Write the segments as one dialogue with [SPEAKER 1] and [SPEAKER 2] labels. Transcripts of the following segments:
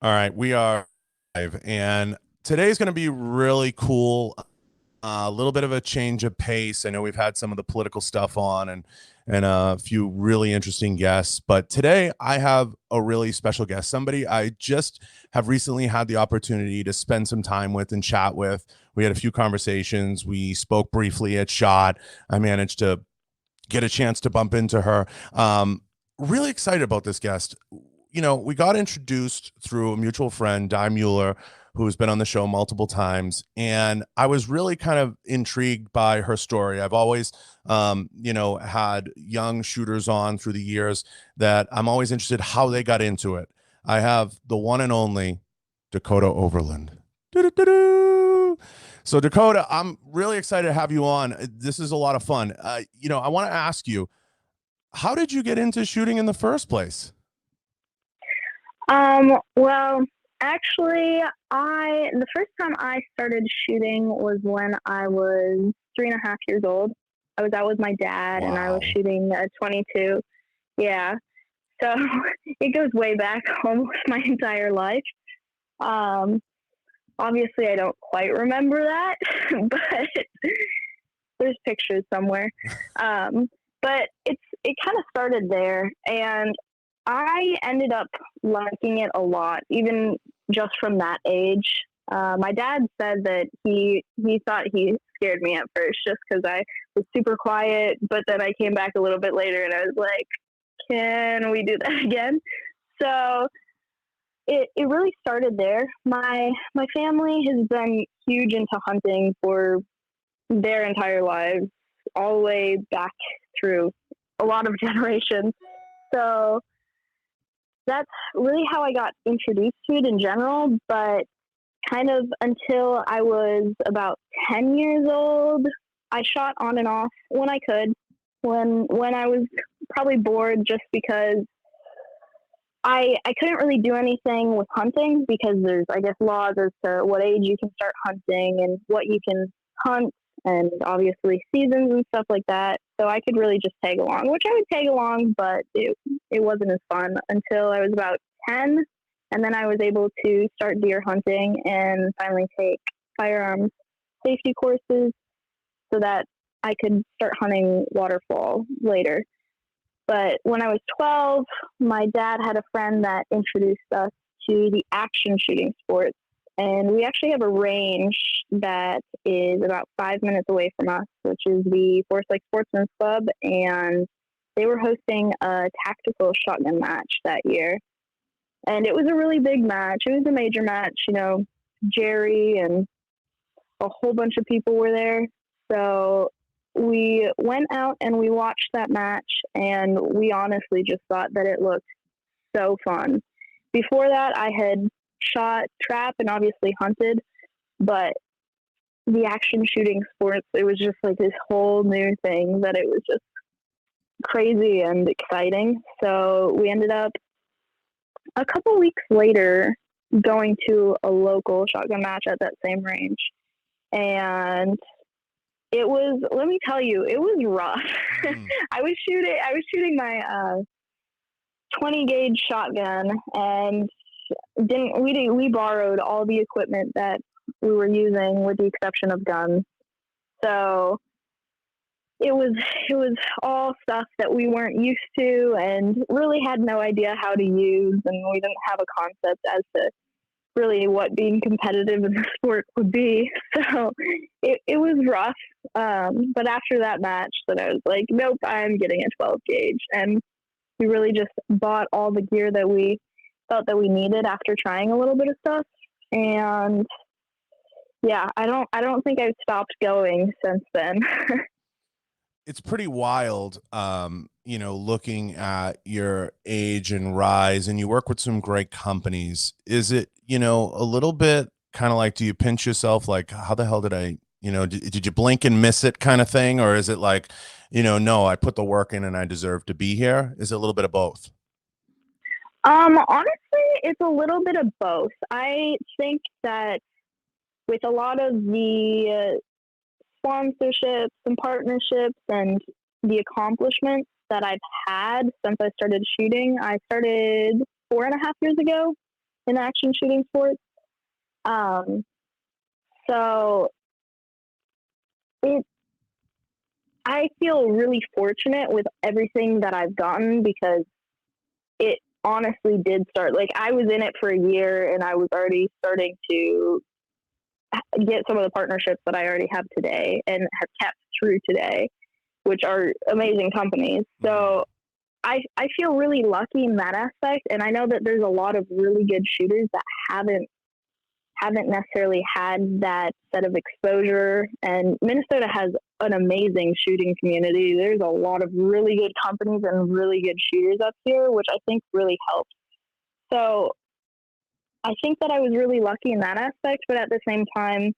[SPEAKER 1] All right, we are live, and today's going to be really cool. A little bit of a change of pace. I know we've had some of the political stuff on and a few really interesting guests, but today I have a really special guest, somebody I just have recently had the opportunity to spend some time with and chat with. We had a few conversations. We spoke briefly at Shot. I managed to get a chance to bump into her. Really excited about this guest. We got introduced through a mutual friend, Di Mueller, who's been on the show multiple times. And I was really kind of intrigued by her story. I've always, had young shooters on through the years that I'm always interested how they got into it. I have the one and only Dakota Overland. Doo-doo-doo-doo. So Dakota, I'm really excited to have you on. This is a lot of fun. I want to ask you, how did you get into shooting in the first place?
[SPEAKER 2] Well, actually, the first time I started shooting was when I was 3.5 years old. I was out with my dad and I was
[SPEAKER 1] Wow.
[SPEAKER 2] shooting a 22. Yeah. So it goes way back almost my entire life. Um, Obviously I don't quite remember that, but there's pictures somewhere. Um, but it kind of started there, and I ended up liking it a lot, even just from that age. My dad said that he thought he scared me at first just because I was super quiet, but then I came back a little bit later and I was like, "Can we do that again?" So it really started there. My family has been huge into hunting for their entire lives, all the way back through a lot of generations. So that's really how I got introduced to it in general. But kind of until I was about 10 years old, I shot on and off when I could, when I was probably bored, just because I couldn't really do anything with hunting because there's, I guess, laws as to what age you can start hunting and what you can hunt, and obviously seasons and stuff like that. So I could really just tag along, which I would tag along, but it wasn't as fun until I was about 10. And then I was able to start deer hunting and finally take firearms safety courses so that I could start hunting waterfowl later. But when I was 12, my dad had a friend that introduced us to the action shooting sports. And we actually have a range that is about 5 minutes away from us, which is the Forest Lake Sportsman's Club. And they were hosting a tactical shotgun match that year. And it was a really big match. It was a major match. Jerry and a whole bunch of people were there. So we went out and we watched that match, and we honestly just thought that it looked so fun. Before that, I had shot trap and obviously hunted, but the action shooting sports, it was just like this whole new thing that it was just crazy and exciting. So we ended up a couple weeks later going to a local shotgun match at that same range. And it was, let me tell you, it was rough.
[SPEAKER 1] Mm.
[SPEAKER 2] I was shooting my 20 gauge shotgun, and we borrowed all the equipment that we were using with the exception of guns. So it was all stuff that we weren't used to and really had no idea how to use, and we didn't have a concept as to really what being competitive in the sport would be. So it was rough. But after that match, then I was like, nope, I'm getting a 12 gauge. And we really just bought all the gear that we felt that we needed after trying a little bit of stuff. And yeah, I don't think I've stopped going since then.
[SPEAKER 1] It's pretty wild, looking at your age and rise, and you work with some great companies. Is it, a little bit kind of like, do you pinch yourself like, how the hell did I, did you blink and miss it kind of thing? Or is it like, no, I put the work in and I deserve to be here? Is it a little bit of both?
[SPEAKER 2] Honestly, it's a little bit of both. I think that with a lot of the sponsorships and partnerships and the accomplishments that I've had since I started shooting. I started 4.5 years ago. in action shooting sports. Um, so it, I feel really fortunate with everything that I've gotten because it honestly did start. Like I was in it for a year and I was already starting to get some of the partnerships that I already have today and have kept through today, which are amazing companies. So I feel really lucky in that aspect. And I know that there's a lot of really good shooters that haven't necessarily had that set of exposure. And Minnesota has an amazing shooting community. There's a lot of really good companies and really good shooters up here, which I think really helps. So I think that I was really lucky in that aspect, but at the same time,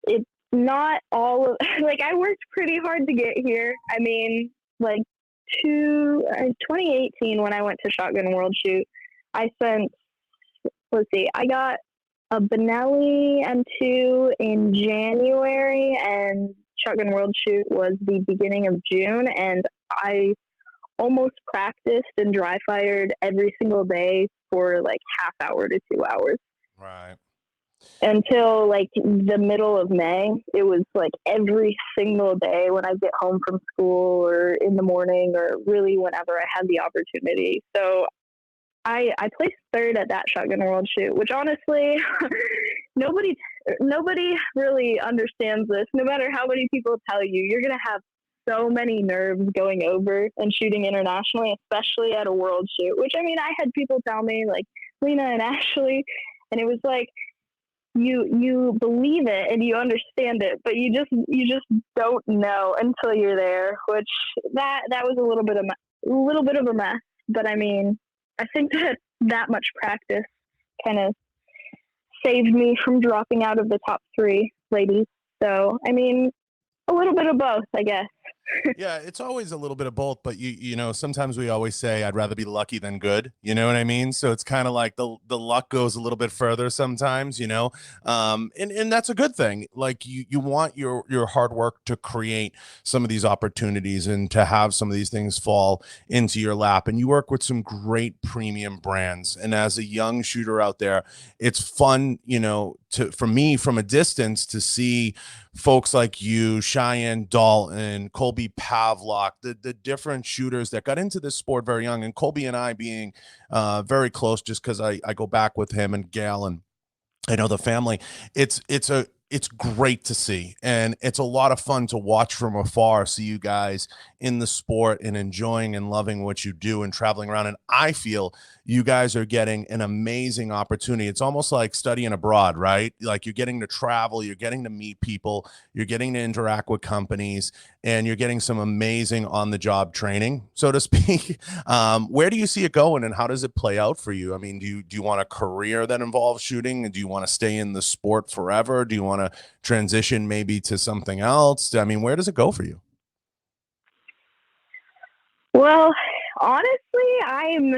[SPEAKER 2] it's not all of, like I worked pretty hard to get here. I mean, like 2018 when I went to Shotgun World Shoot, I spent, let's see, I got a Benelli M2 in January and Shotgun World Shoot was the beginning of June, and I almost practiced and dry fired every single day for like half hour to 2 hours.
[SPEAKER 1] Right.
[SPEAKER 2] Until like the middle of May. It was like every single day when I get home from school or in the morning or really whenever I had the opportunity. So I placed third at that Shotgun World Shoot, which honestly, nobody really understands this. No matter how many people tell you, you're going to have so many nerves going over and shooting internationally, especially at a world shoot, which I mean, I had people tell me like Lena and Ashley, and it was like, you believe it and you understand it, but you just don't know until you're there, which that was a little bit of a mess. But I mean, I think that much practice kind of saved me from dropping out of the top 3 ladies. So, I mean, a little bit of both, I guess.
[SPEAKER 1] Yeah, it's always a little bit of both, but you know, sometimes we always say I'd rather be lucky than good, you know what I mean? So it's kind of like the luck goes a little bit further sometimes, you know. And that's a good thing. Like you want your hard work to create some of these opportunities and to have some of these things fall into your lap. And you work with some great premium brands. And as a young shooter out there, it's fun, you know, to for me from a distance to see folks like you, Cheyenne Dalton, Colby Pavlock, the different shooters that got into this sport very young, and Colby and I being very close just because I go back with him and Gail and I know the family. It's great to see, and it's a lot of fun to watch from afar. See you guys in the sport and enjoying and loving what you do and traveling around. And I feel you guys are getting an amazing opportunity. It's almost like studying abroad, right? Like you're getting to travel, you're getting to meet people, you're getting to interact with companies, and you're getting some amazing on the job training, so to speak. Where do you see it going, and how does it play out for you? I mean, do you want a career that involves shooting, and do you want to stay in the sport forever? Do you want to transition maybe to something else? I mean, where does it go for you?
[SPEAKER 2] Well, honestly, I'm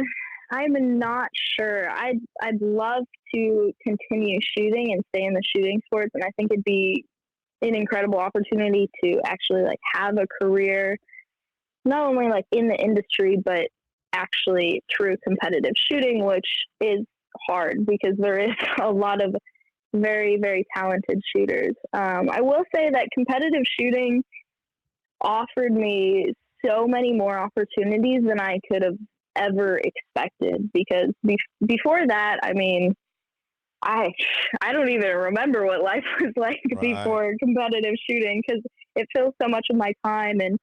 [SPEAKER 2] not sure. I'd love to continue shooting and stay in the shooting sports, and I think it'd be an incredible opportunity to actually like have a career, not only like in the industry, but actually through competitive shooting, which is hard because there is a lot of very, very talented shooters. I will say that competitive shooting offered me so many more opportunities than I could have ever expected because before that, I mean, I I don't even remember what life was like
[SPEAKER 1] Right.
[SPEAKER 2] before competitive shooting because it fills so much of my time and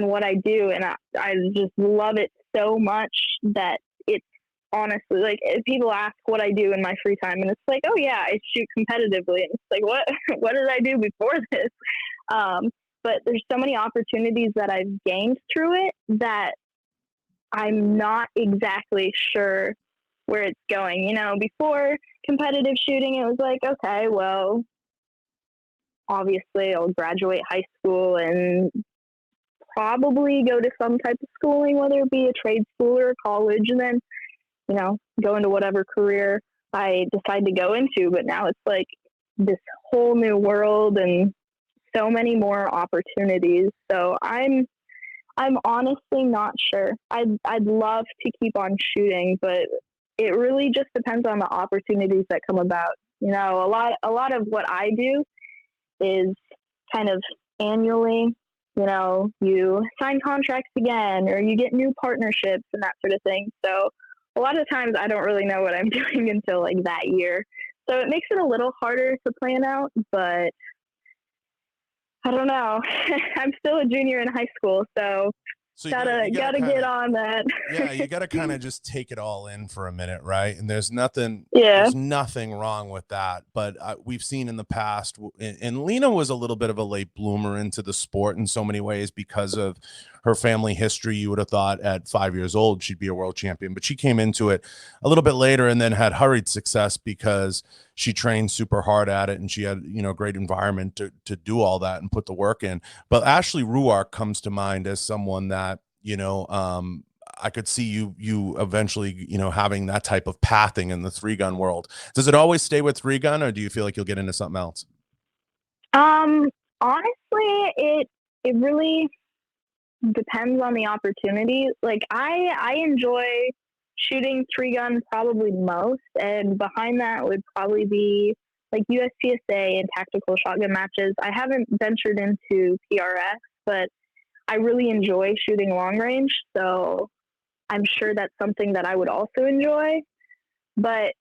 [SPEAKER 2] what I do, and I just love it so much that it's honestly like if people ask what I do in my free time, and it's like, oh yeah, I shoot competitively, and it's like what what did I do before this? Um, but there's so many opportunities that I've gained through it that I'm not exactly sure where it's going. You know, before competitive shooting, it was like, okay, well, obviously I'll graduate high school and probably go to some type of schooling, whether it be a trade school or a college, and then, you know, go into whatever career I decide to go into. But now it's like this whole new world and so many more opportunities. So I'm honestly not sure. I'd love to keep on shooting, but it really just depends on the opportunities that come about. You know, a lot of what I do is kind of annually. You know, you sign contracts again, or you get new partnerships and that sort of thing. So a lot of times I don't really know what I'm doing until like that year. So it makes it a little harder to plan out, but I don't know. I'm still a junior in high school, so
[SPEAKER 1] So
[SPEAKER 2] gotta
[SPEAKER 1] you gotta
[SPEAKER 2] gotta
[SPEAKER 1] kind
[SPEAKER 2] get
[SPEAKER 1] of,
[SPEAKER 2] on that.
[SPEAKER 1] yeah, you got to kind of just take it all in for a minute, right? And
[SPEAKER 2] Yeah.
[SPEAKER 1] there's nothing wrong with that. But we've seen in the past, and Lena was a little bit of a late bloomer into the sport in so many ways because of her family history. You would have thought at 5 years old she'd be a world champion, but she came into it a little bit later and then had hurried success because she trained super hard at it and she had, a great environment to do all that and put the work in. But Ashley Ruark comes to mind as someone that, I could see you eventually, having that type of pathing in the three gun world. Does it always stay with three gun, or do you feel like you'll get into something else?
[SPEAKER 2] Um, Honestly, it really depends on the opportunity. Like I enjoy shooting three gun probably most, and behind that would probably be like USPSA and tactical shotgun matches. I haven't ventured into PRS, but I really enjoy shooting long range, so I'm sure that's something that I would also enjoy. But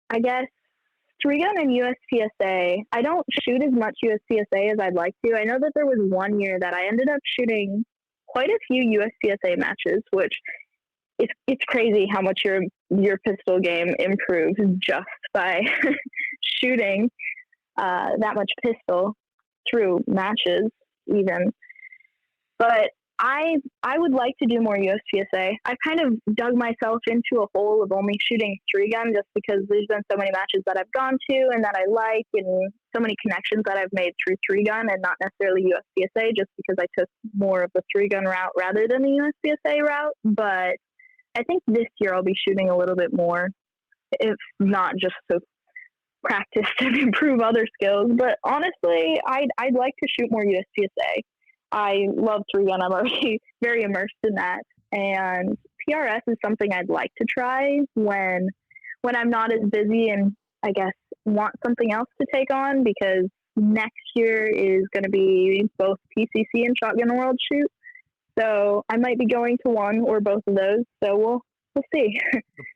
[SPEAKER 2] I guess three gun and USPSA, I don't shoot as much USPSA as I'd like to. I know that there was one year that I ended up shooting quite a few USPSA matches, which it's crazy how much your pistol game improves just by shooting that much pistol through matches even. But I would like to do more USPSA. I kind of dug myself into a hole of only shooting three gun just because there's been so many matches that I've gone to and that I like, and so many connections that I've made through three gun and not necessarily USPSA, just because I took more of the three gun route rather than the USPSA route. But I think this year I'll be shooting a little bit more, if not just to practice and improve other skills. But honestly, I'd like to shoot more USPSA. I love three gun. I'm already very immersed in that. And PRS is something I'd like to try when I'm not as busy and I guess want something else to take on, because next year is going to be both PCC and Shotgun World Shoot. So I might be going to one or both of those. So we'll see.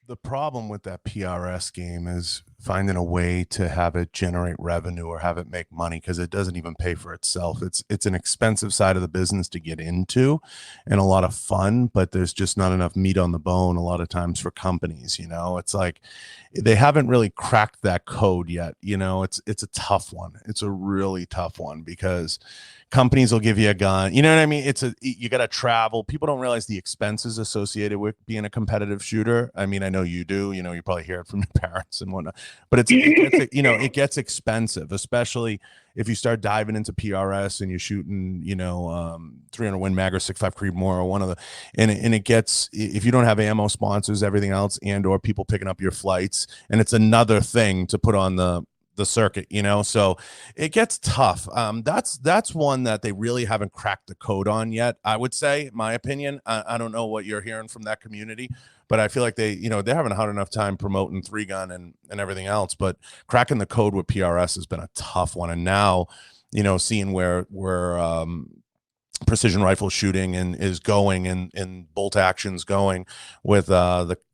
[SPEAKER 1] The problem with that PRS game is finding a way to have it generate revenue or have it make money, because it doesn't even pay for itself. It's an expensive side of the business to get into and a lot of fun, but there's just not enough meat on the bone a lot of times for companies. It's like they haven't really cracked that code yet. It's a tough one. It's a really tough one because companies will give you a gun. You know what I mean? You got to travel. People don't realize the expenses associated with being a competitive shooter. I mean, I know you do. You probably hear it from your parents and whatnot. But it gets expensive, especially if you start diving into PRS and you're shooting, 300 Win Mag or 6.5 Creedmoor or one of the, and it gets, if you don't have ammo sponsors, everything else, and or people picking up your flights, and it's another thing to put on the circuit, so it gets tough. That's one that they really haven't cracked the code on yet, I would say, my opinion. I don't know what you're hearing from that community, but I feel like they haven't had enough time promoting three gun and everything else, but cracking the code with PRS has been a tough one. And now, seeing where precision rifle shooting and is going and bolt actions going with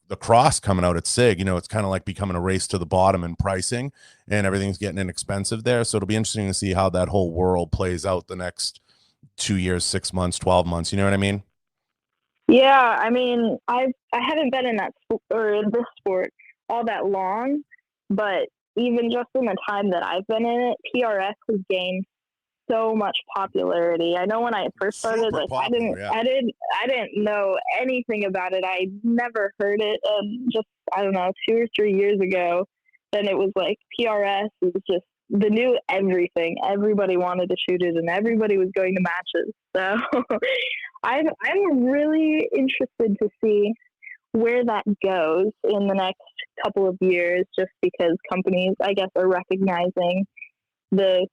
[SPEAKER 1] the cross coming out at SIG, it's kind of like becoming a race to the bottom in pricing, and everything's getting inexpensive there. So it'll be interesting to see how that whole world plays out the next 2 years, 6 months, 12 months. You know what I mean?
[SPEAKER 2] Yeah, I mean, I haven't been in that or in this sport all that long, but even just in the time that I've been in it, PRS has gained so much popularity. I know when I first started,
[SPEAKER 1] Super popular, yeah.
[SPEAKER 2] I didn't know anything about it. I never heard it. Just, I don't know, 2 or 3 years ago, then it was like PRS was just the new everything. Everybody wanted to shoot it, and everybody was going to matches. So I'm really interested to see where that goes in the next couple of years, just because companies, I guess, are recognizing the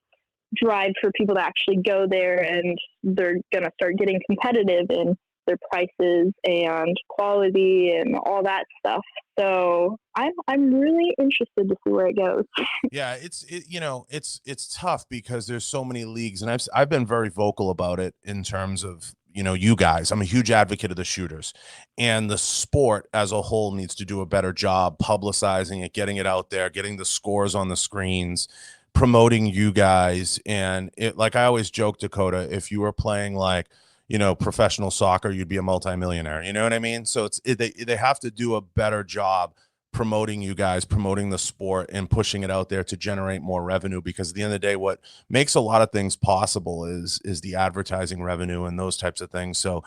[SPEAKER 2] drive for people to actually go there, and they're going to start getting competitive in their prices and quality and all that stuff. So I'm really interested to see where it goes.
[SPEAKER 1] Yeah, it's tough because there's so many leagues, and I've been very vocal about it in terms of, you guys. I'm a huge advocate of the shooters, and the sport as a whole needs to do a better job publicizing it, getting it out there, getting the scores on the screens, promoting you guys. And it, like I always joke, Dakota, if you were playing like, professional soccer, you'd be a multimillionaire. You know what I mean? So they have to do a better job promoting you guys, promoting the sport, and pushing it out there to generate more revenue. Because at the end of the day, what makes a lot of things possible is the advertising revenue and those types of things. So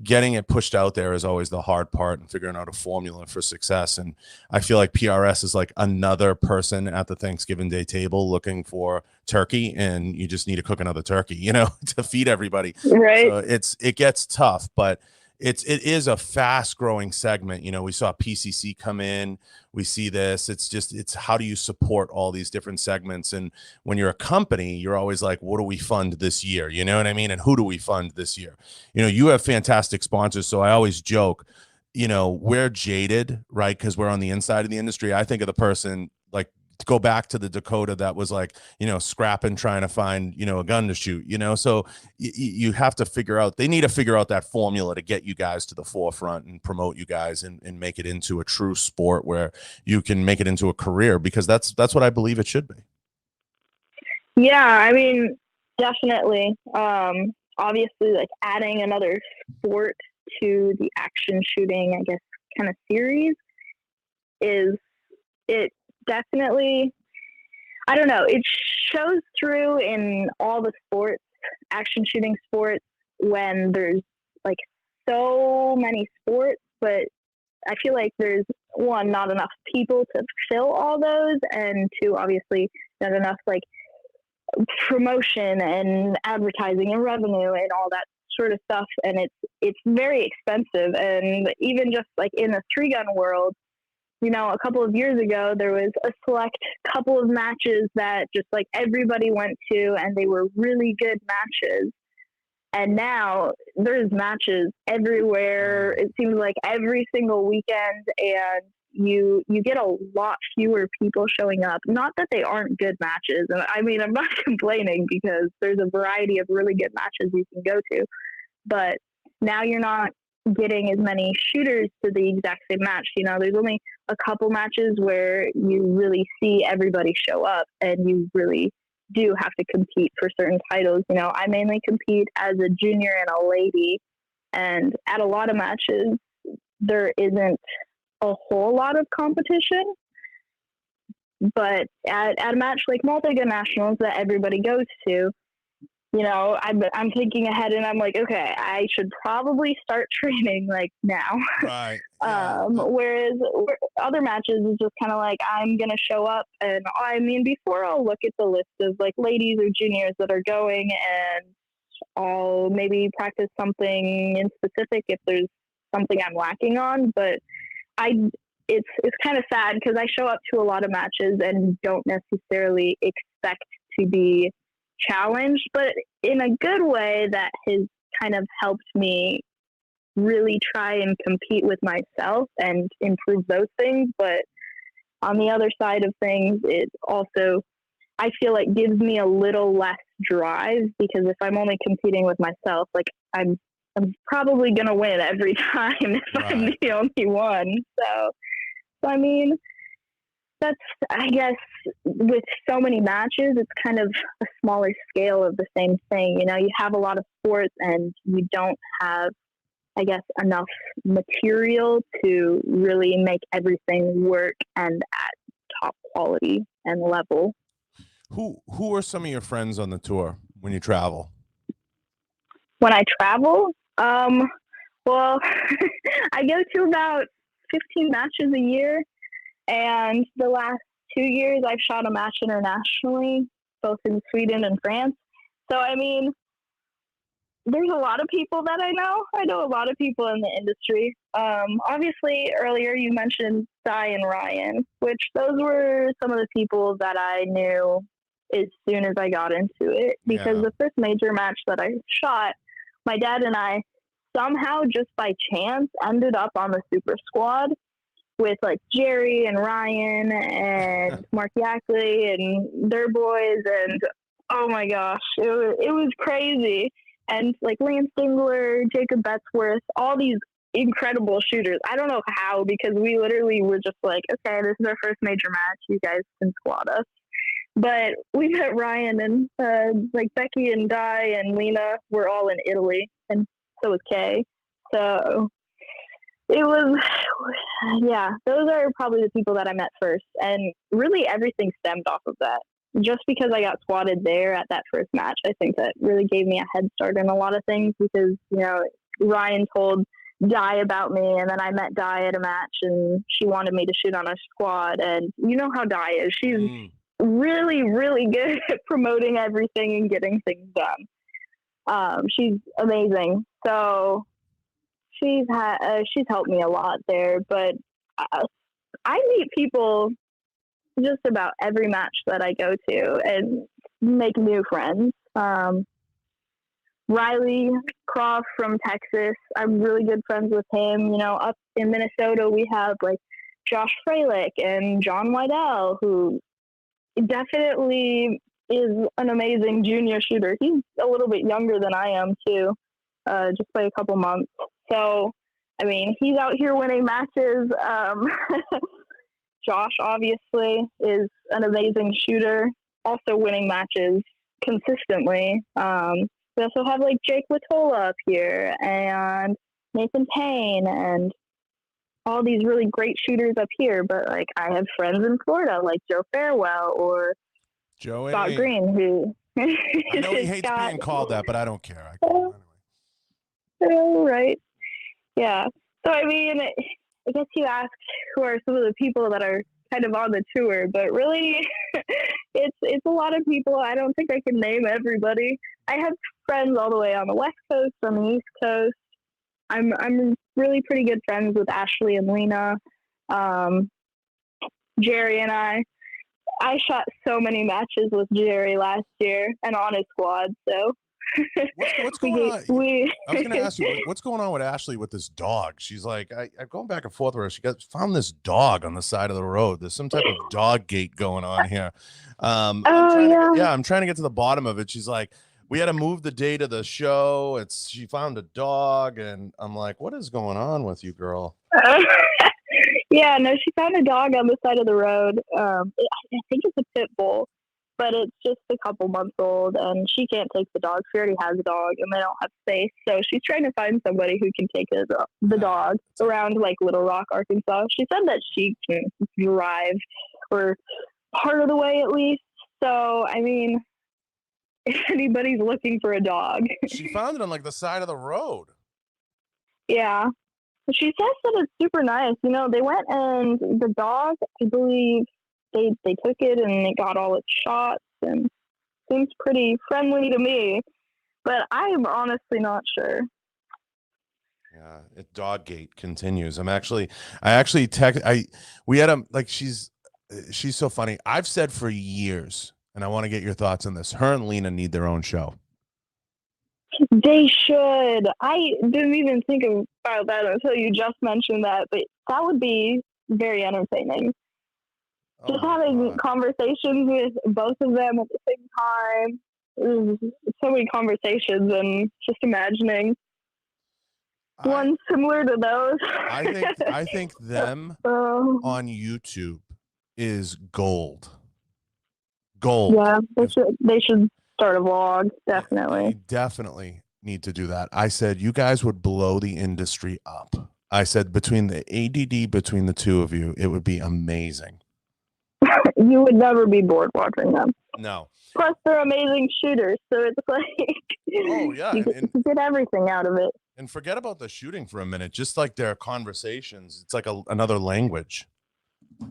[SPEAKER 1] getting it pushed out there is always the hard part, and figuring out a formula for success. And I feel like PRS is like another person at the Thanksgiving Day table looking for turkey, and you just need to cook another turkey, to feed everybody.
[SPEAKER 2] Right.
[SPEAKER 1] So it gets tough, but it is a fast growing segment. We saw PCC come in. We see this. It's how do you support all these different segments? And when you're a company, you're always like, what do we fund this year? You know what I mean? And who do we fund this year? You have fantastic sponsors. So I always joke, we're jaded, right? Because we're on the inside of the industry. I think of the person like, to go back to the Dakota that was like, scrapping, trying to find, a gun to shoot, so you have to they need to figure out that formula to get you guys to the forefront and promote you guys, and make it into a true sport where you can make it into a career, because that's what I believe it should be.
[SPEAKER 2] Yeah, I mean, definitely. Obviously, like adding another sport to the action shooting, I guess, kind of series is it definitely, I don't know, it shows through in all the sports, action shooting sports, when there's like so many sports, but I feel like there's one, not enough people to fill all those, and two, obviously not enough like promotion and advertising and revenue and all that sort of stuff. And it's very expensive. And even just like in the three gun world, a couple of years ago, there was a select couple of matches that just like everybody went to, and they were really good matches. And now there's matches everywhere. It seems like every single weekend, and you get a lot fewer people showing up. Not that they aren't good matches. And I mean, I'm not complaining, because there's a variety of really good matches you can go to. But now you're not getting as many shooters to the exact same match. There's only a couple matches where you really see everybody show up, and you really do have to compete for certain titles. I mainly compete as a junior and a lady, and at a lot of matches, there isn't a whole lot of competition. But at a match like Multi-Gun Nationals that everybody goes to, I'm thinking ahead, and I'm like, okay, I should probably start training like now.
[SPEAKER 1] Right. Yeah.
[SPEAKER 2] Whereas other matches is just kind of like, I'm going to show up, and I mean, before I'll look at the list of like ladies or juniors that are going, and I'll maybe practice something in specific if there's something I'm lacking on. But it's kind of sad, because I show up to a lot of matches and don't necessarily expect to be challenged, but in a good way that has kind of helped me really try and compete with myself and improve those things. But on the other side of things, it also, I feel like, gives me a little less drive, because if I'm only competing with myself, like I'm probably going to win every time if I'm the only one. So I mean, that's, I guess, with so many matches, it's kind of a smaller scale of the same thing. You have a lot of sports, and you don't have, I guess, enough material to really make everything work and at top quality and level.
[SPEAKER 1] Who are some of your friends on the tour when you travel?
[SPEAKER 2] When I travel, well, I go to about 15 matches a year. And the last 2 years, I've shot a match internationally, both in Sweden and France. So, I mean, there's a lot of people that I know. I know a lot of people in the industry. Obviously, earlier you mentioned Cy and Ryan, which those were some of the people that I knew as soon as I got into it. Because the first major match that I shot, my dad and I somehow, just by chance, ended up on the super squad with like Jerry and Ryan and Mark Yackley and their boys, and oh my gosh, it was crazy. And like Lance Dingler, Jacob Betzworth, all these incredible shooters. I don't know how, because we literally were just like, okay, this is our first major match. You guys can squad us. But we met Ryan, and like Becky and Di and Lena were all in Italy, and so was Kay. So it was, yeah, those are probably the people that I met first. And really everything stemmed off of that. Just because I got squatted there at that first match, I think that really gave me a head start in a lot of things, because, you know, Ryan told Di about me, and then I met Di at a match, and she wanted me to shoot on her squad. And you know how Di is. She's really, really good at promoting everything and getting things done. She's amazing. So she's helped me a lot there. But I meet people just about every match that I go to and make new friends. Riley Croft from Texas, I'm really good friends with him. You know, up in Minnesota, we have like Josh Freilich and John Wydell, who definitely is an amazing junior shooter. He's a little bit younger than I am too, just by a couple months. So, I mean, he's out here winning matches. Josh, obviously, is an amazing shooter, also winning matches consistently. We also have, like, Jake Latola up here, and Nathan Payne, and all these really great shooters up here. But, like, I have friends in Florida, like Joe Farewell or
[SPEAKER 1] Joey.
[SPEAKER 2] Scott Green, who...
[SPEAKER 1] I know he hates being called that, but I don't care. I call him
[SPEAKER 2] anyway. Oh, right. Yeah. So, I mean, I guess you asked who are some of the people that are kind of on the tour, but really it's a lot of people. I don't think I can name everybody. I have friends all the way on the West Coast, on the East Coast. I'm really pretty good friends with Ashley and Lena. Jerry and I shot so many matches with Jerry last year and on his squad, so
[SPEAKER 1] what's going on? I was going to ask you, what's going on with Ashley with this dog? She's like, I'm going back and forth with her. She found this dog on the side of the road. There's some type of dog gate going on here. I'm trying to get to the bottom of it. She's like, we had to move the date of the show. She found a dog, and I'm like, what is going on with you, girl?
[SPEAKER 2] Yeah, no, she found a dog on the side of the road. I think it's a pit bull, but it's just a couple months old, and she can't take the dog. She already has a dog, and they don't have space. So she's trying to find somebody who can take the dog around, like, Little Rock, Arkansas. She said that she can drive, or part of the way at least. So, I mean, if anybody's looking for a dog.
[SPEAKER 1] She found it on, like, the side of the road.
[SPEAKER 2] Yeah. She says that it's super nice. You know, they went, and the dog, I believe, they took it and it got all its shots, and seems pretty friendly to me, but I'm honestly not sure.
[SPEAKER 1] Yeah, Doggate continues. We had like, she's so funny. I've said for years, and I want to get your thoughts on this. Her and Lena need their own show.
[SPEAKER 2] They should. I didn't even think about that until you just mentioned that, but that would be very entertaining. Just having conversations with both of them at the same time. So many conversations, and just imagining one similar to those.
[SPEAKER 1] I think them on YouTube is gold. Gold.
[SPEAKER 2] Yeah, they should start a vlog, definitely.
[SPEAKER 1] They definitely need to do that. I said, you guys would blow the industry up. I said, between the ADD between the two of you, it would be amazing.
[SPEAKER 2] You would never be bored watching them.
[SPEAKER 1] No.
[SPEAKER 2] Plus, they're amazing shooters, so it's like,
[SPEAKER 1] oh yeah,
[SPEAKER 2] you get everything out of it.
[SPEAKER 1] And forget about the shooting for a minute. Just like their conversations, it's like another language.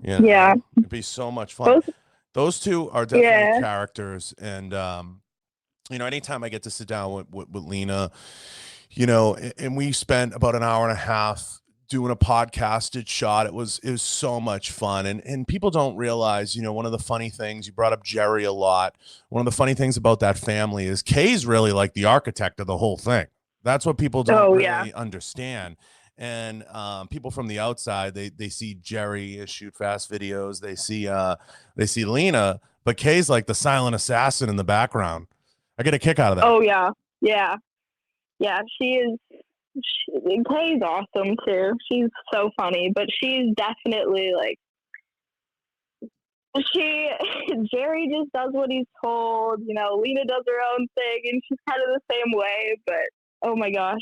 [SPEAKER 1] You know? Yeah, it'd be so much fun. Those two are definitely characters, and you know, anytime I get to sit down with Lena, you know, and we spent about an hour and a half doing a podcasted shot. It was so much fun. And people don't realize, you know, one of the funny things, you brought up Jerry a lot. One of the funny things about that family is Kay's really like the architect of the whole thing. That's what people don't
[SPEAKER 2] Oh yeah.
[SPEAKER 1] really understand. And people from the outside, they see Jerry shoot fast videos, they see Lena, but Kay's like the silent assassin in the background. I get a kick out of that.
[SPEAKER 2] Oh yeah. Yeah. Yeah. She is. Kay's awesome too. She's so funny, but she's definitely like she. Jerry just does what he's told. You know, Lena does her own thing, and she's kind of the same way. But oh my gosh,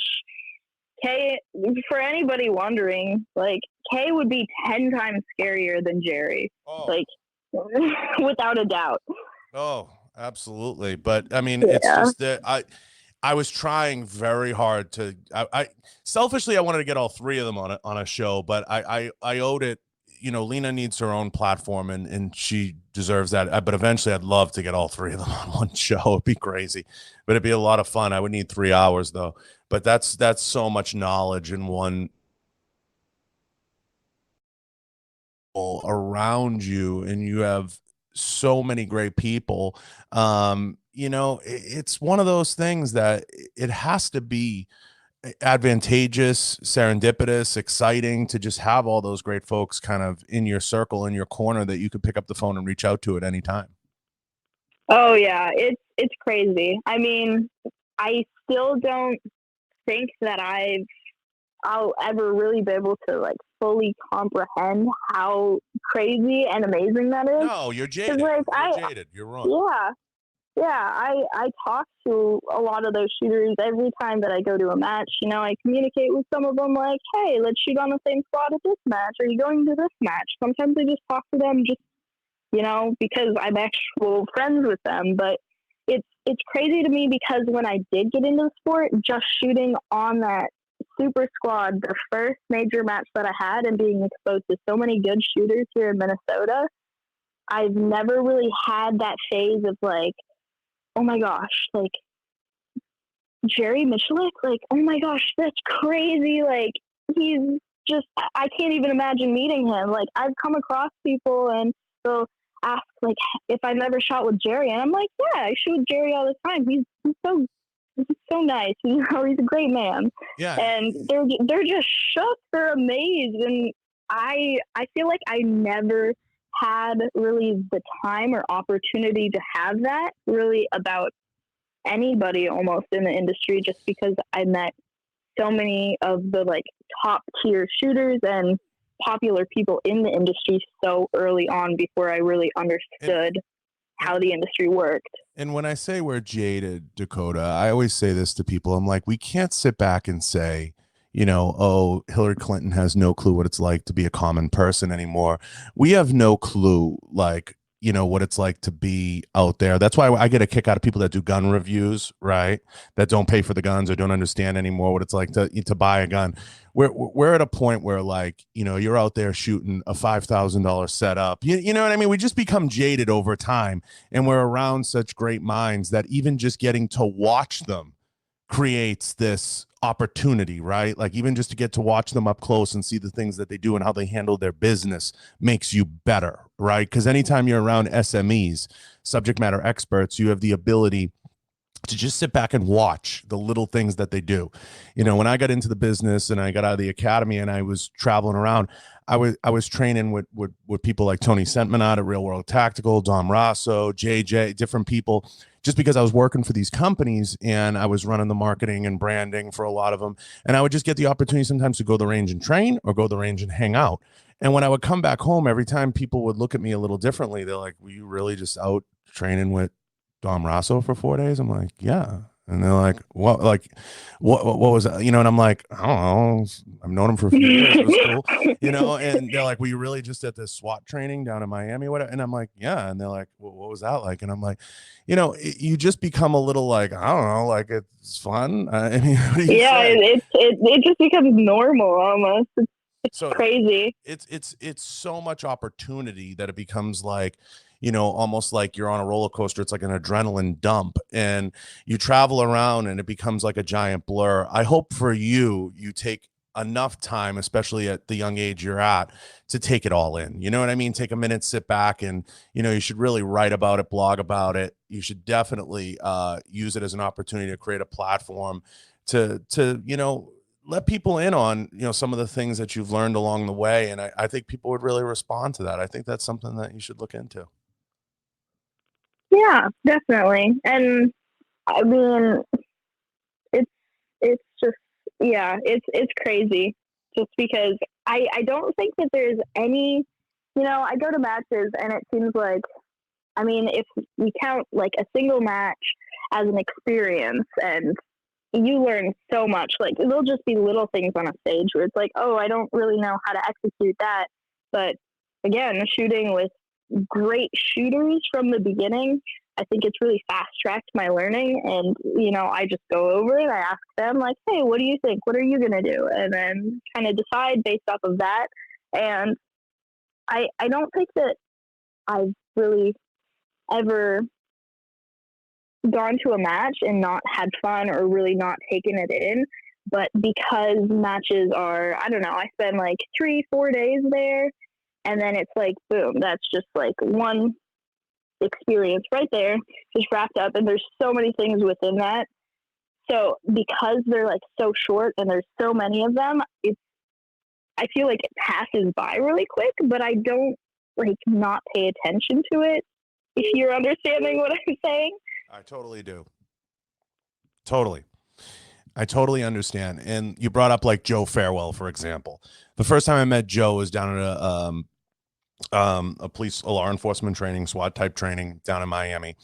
[SPEAKER 2] Kay. For anybody wondering, like Kay would be 10 times scarier than Jerry.
[SPEAKER 1] Oh,
[SPEAKER 2] Like without a doubt.
[SPEAKER 1] oh, absolutely. But I mean, it's
[SPEAKER 2] Yeah.
[SPEAKER 1] just that I was trying very hard to I selfishly I wanted to get all three of them on a show, but I owed it. You know, Lena needs her own platform, and she deserves that. But eventually, I'd love to get all three of them on one show. It'd be crazy, but it'd be a lot of fun. I would need 3 hours though. But that's so much knowledge in one around you, and you have so many great people. You know, it's one of those things that it has to be advantageous, serendipitous, exciting to just have all those great folks kind of in your circle, in your corner, that you could pick up the phone and reach out to at any time.
[SPEAKER 2] Oh yeah, it's crazy. I mean, I still don't think that I'll ever really be able to like fully comprehend how crazy and amazing that is.
[SPEAKER 1] No, you're
[SPEAKER 2] Cause
[SPEAKER 1] jaded.
[SPEAKER 2] like
[SPEAKER 1] You're jaded. You're wrong.
[SPEAKER 2] yeah, yeah, I talk to a lot of those shooters every time that I go to a match. You know, I communicate with some of them like, hey, let's shoot on the same spot at this match. Are you going to this match? Sometimes I just talk to them just, you know, because I'm actual friends with them. But it's crazy to me because when I did get into the sport, just shooting on that super squad, the first major match that I had, and being exposed to so many good shooters here in Minnesota, I've never really had that phase of like, oh my gosh, like Jerry Michalik, like, oh my gosh, that's crazy. Like, he's just, I can't even imagine meeting him. Like, I've come across people and they'll ask, like, if I've ever shot with Jerry. And I'm like, yeah, I shoot with Jerry all the time. He's so nice. You know, he's a great man.
[SPEAKER 1] Yeah.
[SPEAKER 2] And they're just shook. They're amazed. And I feel like I never had really the time or opportunity to have that really about anybody almost in the industry, just because I met so many of the like top tier shooters and popular people in the industry so early on before I really understood how the industry worked.
[SPEAKER 1] And when I say we're jaded, Dakota, I always say this to people. I'm like, we can't sit back and say, you know, oh, Hillary Clinton has no clue what it's like to be a common person anymore. We have no clue, like, you know, what it's like to be out there. That's why I get a kick out of people that do gun reviews, right? That don't pay for the guns or don't understand anymore what it's like to buy a gun. We're at a point where, like, you know, you're out there shooting a $5,000 setup. You know what I mean? We just become jaded over time, and we're around such great minds that even just getting to watch them creates this opportunity, right? Like, even just to get to watch them up close and see the things that they do and how they handle their business makes you better, right? Because anytime you're around SMEs, subject matter experts, you have the ability to just sit back and watch the little things that they do. You know, when I got into the business and I got out of the academy and I was traveling around, I was training with people like Tony Sentmanat at Real World Tactical, Dom Rosso, JJ, different people, just because I was working for these companies and I was running the marketing and branding for a lot of them. And I would just get the opportunity sometimes to go to the range and train or go to the range and hang out. And when I would come back home, every time people would look at me a little differently. They're like, were you really just out training with Dom Rosso for 4 days? I'm like, yeah. And they're like, what, like, what was that? You know, and I'm like, I don't know. I've known him for a few years. It was cool, you know? And they're like, were you really just at this SWAT training down in Miami? What? And I'm like, yeah. And they're like, well, what was that like? And I'm like, you know, you just become a little like, I don't know, like, it's fun. I mean, what do you
[SPEAKER 2] Yeah,
[SPEAKER 1] say?
[SPEAKER 2] it just becomes normal almost. It's
[SPEAKER 1] So
[SPEAKER 2] crazy.
[SPEAKER 1] it's so much opportunity that it becomes like, you know, almost like you're on a roller coaster. It's like an adrenaline dump, and you travel around and it becomes like a giant blur. I hope for you, you take enough time, especially at the young age you're at, to take it all in. You know what I mean? Take a minute, sit back, and, you know, you should really write about it, blog about it. You should definitely use it as an opportunity to create a platform to let people in on some of the things that you've learned along the way, and I think people would really respond to that. I think that's something that you should look into.
[SPEAKER 2] Yeah, definitely. And I mean, it's it's just yeah, it's crazy just because I don't think that there's any, I go to matches and it seems like, I mean, if we count like a single match as an experience, and you learn so much, like there'll just be little things on a stage where it's like, oh, I don't really know how to execute that. But again, shooting with great shooters from the beginning, I think it's really fast tracked my learning. And, I just go over it. I ask them, like, hey, what do you think? What are you going to do? And then kind of decide based off of that. And I don't think that I've really ever gone to a match and not had fun or really not taken it in. But because matches are, I don't know, I spend like 3-4 days there, and then it's like, boom, that's just like one experience right there, just wrapped up. And there's so many things within that. So because they're like so short and there's so many of them, I feel like it passes by really quick, but I don't like not pay attention to it, if you're understanding what I'm saying.
[SPEAKER 1] I totally do. Totally. I totally understand. And you brought up like Joe Farewell, for example. The first time I met Joe was down at a law enforcement training, SWAT type training down in Miami.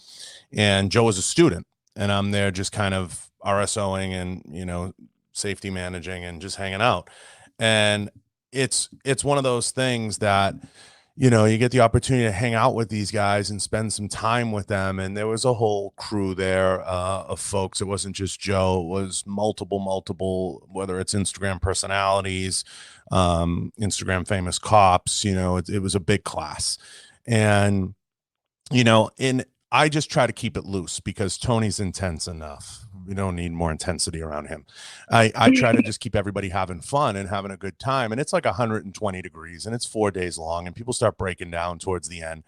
[SPEAKER 1] And Joe was a student, and I'm there just kind of RSOing and, safety managing and just hanging out. And it's one of those things that, you get the opportunity to hang out with these guys and spend some time with them. And there was a whole crew there of folks. It wasn't just Joe. It was multiple, whether it's Instagram personalities, Instagram famous cops, it was a big class. And, I just try to keep it loose because Tony's intense enough. We don't need more intensity around him. I try to just keep everybody having fun and having a good time. And it's like 120 degrees and it's 4 days long, and people start breaking down towards the end.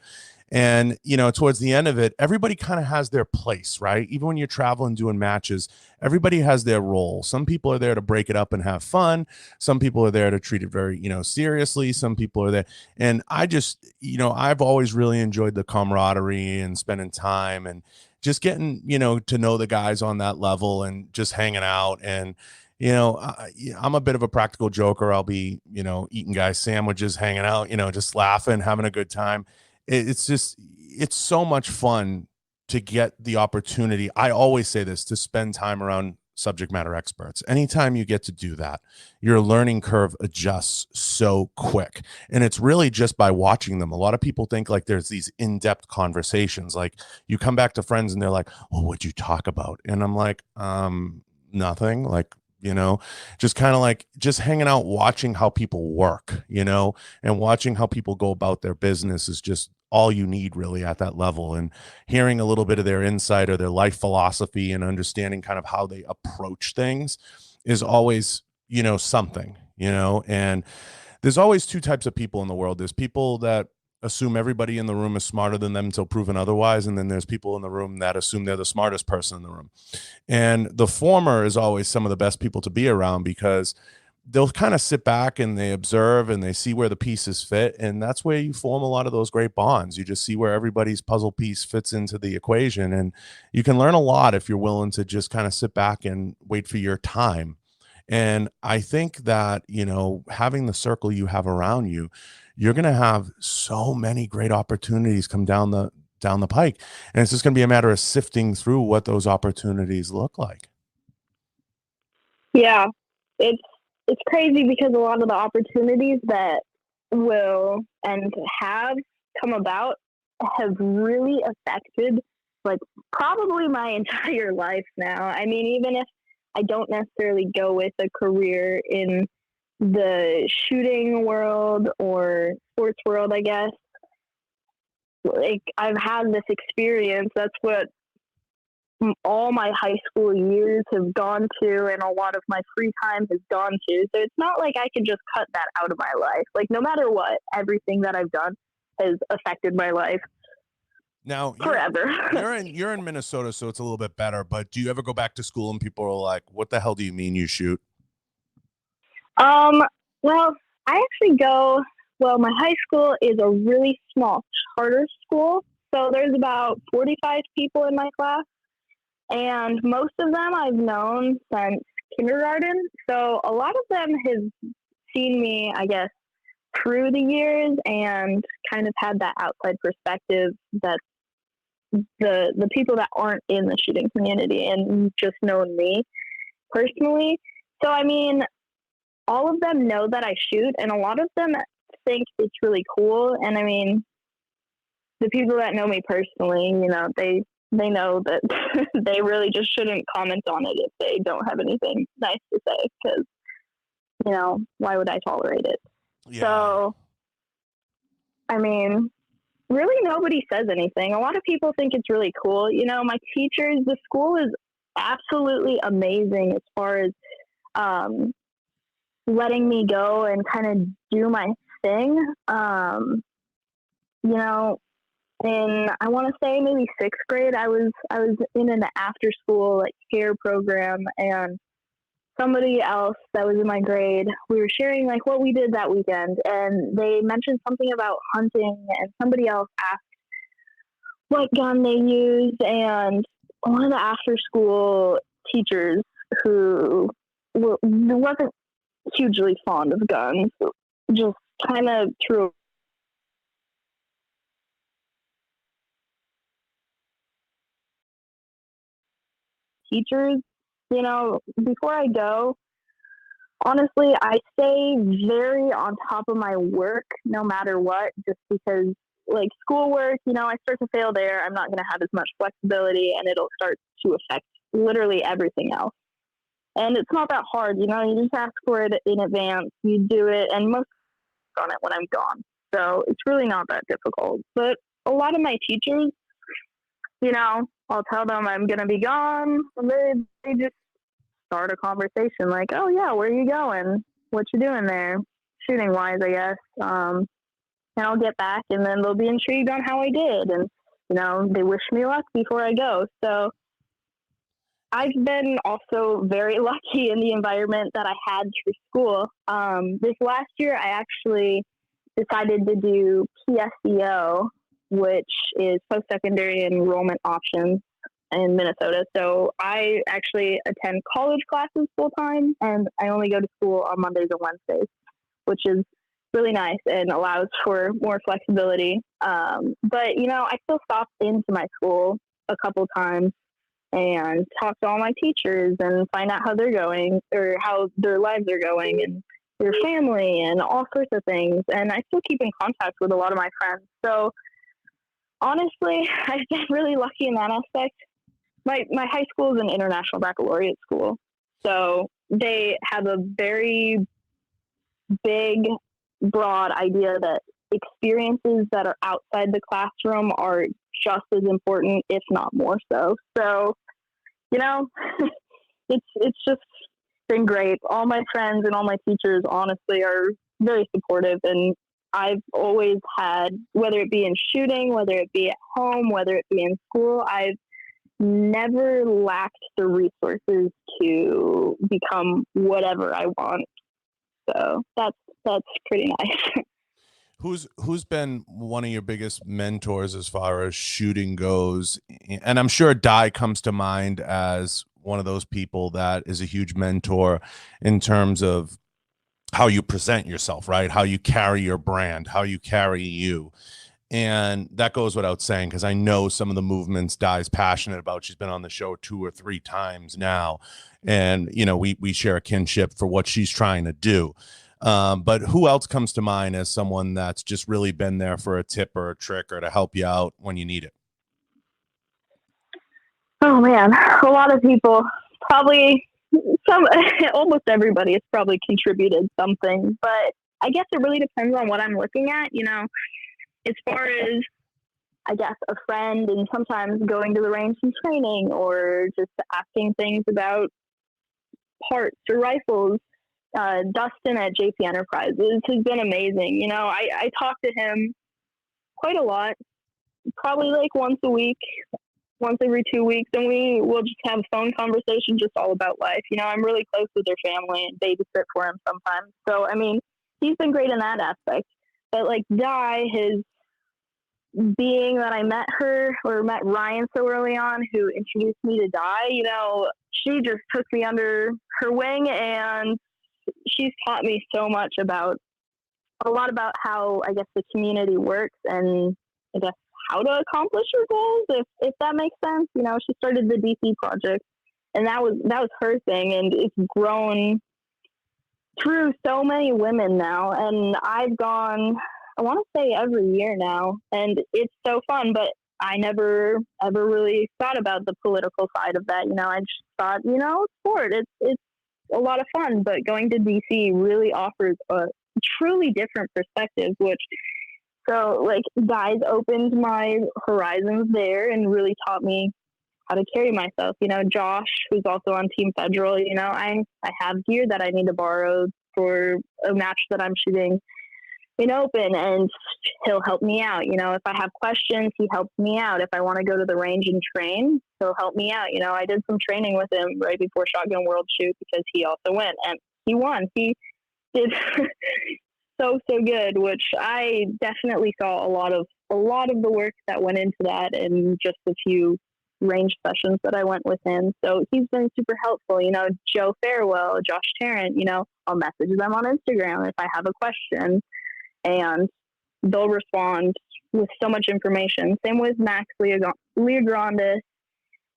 [SPEAKER 1] And, towards the end of it, everybody kind of has their place, right? Even when you're traveling, doing matches, everybody has their role. Some people are there to break it up and have fun. Some people are there to treat it very, seriously. Some people are there. And I just, I've always really enjoyed the camaraderie and spending time and just getting, to know the guys on that level and just hanging out. And, I'm a bit of a practical joker. I'll be, eating guys' sandwiches, hanging out, just laughing, having a good time. It's so much fun to get the opportunity. I always say this, to spend time around subject matter experts. Anytime you get to do that, your learning curve adjusts so quick. And it's really just by watching them. A lot of people think like there's these in-depth conversations. Like you come back to friends and they're like, well, what'd you talk about? And I'm like, nothing. Like, just kind of like just hanging out, watching how people work, and watching how people go about their business is just all you need really at that level. And hearing a little bit of their insight or their life philosophy and understanding kind of how they approach things is always, something, and there's always two types of people in the world. There's people that assume everybody in the room is smarter than them until proven otherwise. And then there's people in the room that assume they're the smartest person in the room. And the former is always some of the best people to be around because they'll kind of sit back and they observe and they see where the pieces fit. And that's where you form a lot of those great bonds. You just see where everybody's puzzle piece fits into the equation. And you can learn a lot if you're willing to just kind of sit back and wait for your time. And I think that, having the circle you have around you, you're going to have so many great opportunities come down the pike. And it's just going to be a matter of sifting through what those opportunities look like.
[SPEAKER 2] Yeah, it's crazy because a lot of the opportunities that will and have come about have really affected like probably my entire life now. I mean, even if I don't necessarily go with a career in the shooting world or sports world, I guess, like I've had this experience. That's what all my high school years have gone to, and a lot of my free time has gone to. So it's not like I can just cut that out of my life. Like no matter what, everything that I've done has affected my life.
[SPEAKER 1] Now
[SPEAKER 2] forever.
[SPEAKER 1] you're in Minnesota, so it's a little bit better. But do you ever go back to school and people are like, "What the hell do you mean you shoot?"
[SPEAKER 2] Um, well, I actually go, well, my high school is a really small charter school. So there's about 45 people in my class, and most of them I've known since kindergarten. So a lot of them have seen me, I guess, through the years and kind of had that outside perspective that the people that aren't in the shooting community and just known me personally. So I mean, all of them know that I shoot, and a lot of them think it's really cool. And I mean, the people that know me personally, they know that they really just shouldn't comment on it if they don't have anything nice to say, because why would I tolerate it?
[SPEAKER 1] Yeah.
[SPEAKER 2] So I mean, really nobody says anything. A lot of people think it's really cool. My teachers, the school is absolutely amazing as far as um, letting me go and kind of do my thing. You know, in I want to say maybe sixth grade, I was in an after school like care program, and somebody else that was in my grade, we were sharing like what we did that weekend, and they mentioned something about hunting, and somebody else asked what gun they used, and one of the after school teachers who wasn't hugely fond of guns just kind of threw teachers. Before I go, honestly, I stay very on top of my work no matter what, just because, like, schoolwork, I start to fail there. I'm not going to have as much flexibility, and it'll start to affect literally everything else. And it's not that hard, you just ask for it in advance, you do it, and most on it when I'm gone. So it's really not that difficult. But a lot of my teachers, I'll tell them I'm going to be gone, and they just start a conversation like, oh yeah, where are you going? What you doing there? Shooting wise, I guess. And I'll get back, and then they'll be intrigued on how I did, and they wish me luck before I go. So I've been also very lucky in the environment that I had through school. This last year, I actually decided to do PSEO, which is post-secondary enrollment options in Minnesota. So I actually attend college classes full time, and I only go to school on Mondays and Wednesdays, which is really nice and allows for more flexibility. But I still stop into my school a couple times and talk to all my teachers and find out how they're going or how their lives are going and their family and all sorts of things. And I still keep in contact with a lot of my friends. So honestly, I've been really lucky in that aspect. My high school is an international baccalaureate school. So they have a very big, broad idea that experiences that are outside the classroom are just as important, if not more so. So, it's just been great. All my friends and all my teachers, honestly, are very supportive, and I've always had, whether it be in shooting, whether it be at home, whether it be in school, I've never lacked the resources to become whatever I want. So that's pretty nice.
[SPEAKER 1] Who's been one of your biggest mentors as far as shooting goes? And I'm sure Di comes to mind as one of those people that is a huge mentor in terms of how you present yourself, right? How you carry your brand, how you carry you. And that goes without saying, because I know some of the movements Di's passionate about. She's been on the show 2 or 3 times now. And, we share a kinship for what she's trying to do. But who else comes to mind as someone that's just really been there for a tip or a trick or to help you out when you need it?
[SPEAKER 2] Oh man, a lot of people, probably some, almost everybody has probably contributed something, but I guess it really depends on what I'm looking at, as far as, I guess, a friend, and sometimes going to the range and training, or just asking things about parts or rifles. Dustin at JP Enterprises has been amazing. I talk to him quite a lot, probably like once a week, once every 2 weeks, and we will just have a phone conversation just all about life. I'm really close with their family and babysit for him sometimes. So, I mean, he's been great in that aspect. But like Di, his being that I met her or met Ryan so early on, who introduced me to Di, she just took me under her wing, and she's taught me so much about a lot about how I guess the community works, and I guess how to accomplish your goals, if that makes sense. She started the DC project, and that was her thing, and it's grown through so many women now. And I've gone, I want to say every year now, and it's so fun. But I never ever really thought about the political side of that. I just thought, sport. It's a lot of fun, but going to DC really offers a truly different perspective, which so like guys opened my horizons there and really taught me how to carry myself. Josh, who's also on Team Federal, I have gear that I need to borrow for a match that I'm shooting in open, and he'll help me out. If I have questions, he helps me out. If I want to go to the range and train, he'll help me out. I did some training with him right before Shotgun World Shoot because he also went and he won. He did so good, which I definitely saw a lot of the work that went into that in just a few range sessions that I went with him. So he's been super helpful. Joe Farewell, Josh Tarrant, I'll message them on Instagram if I have a question, and they'll respond with so much information. Same with Max Leograndis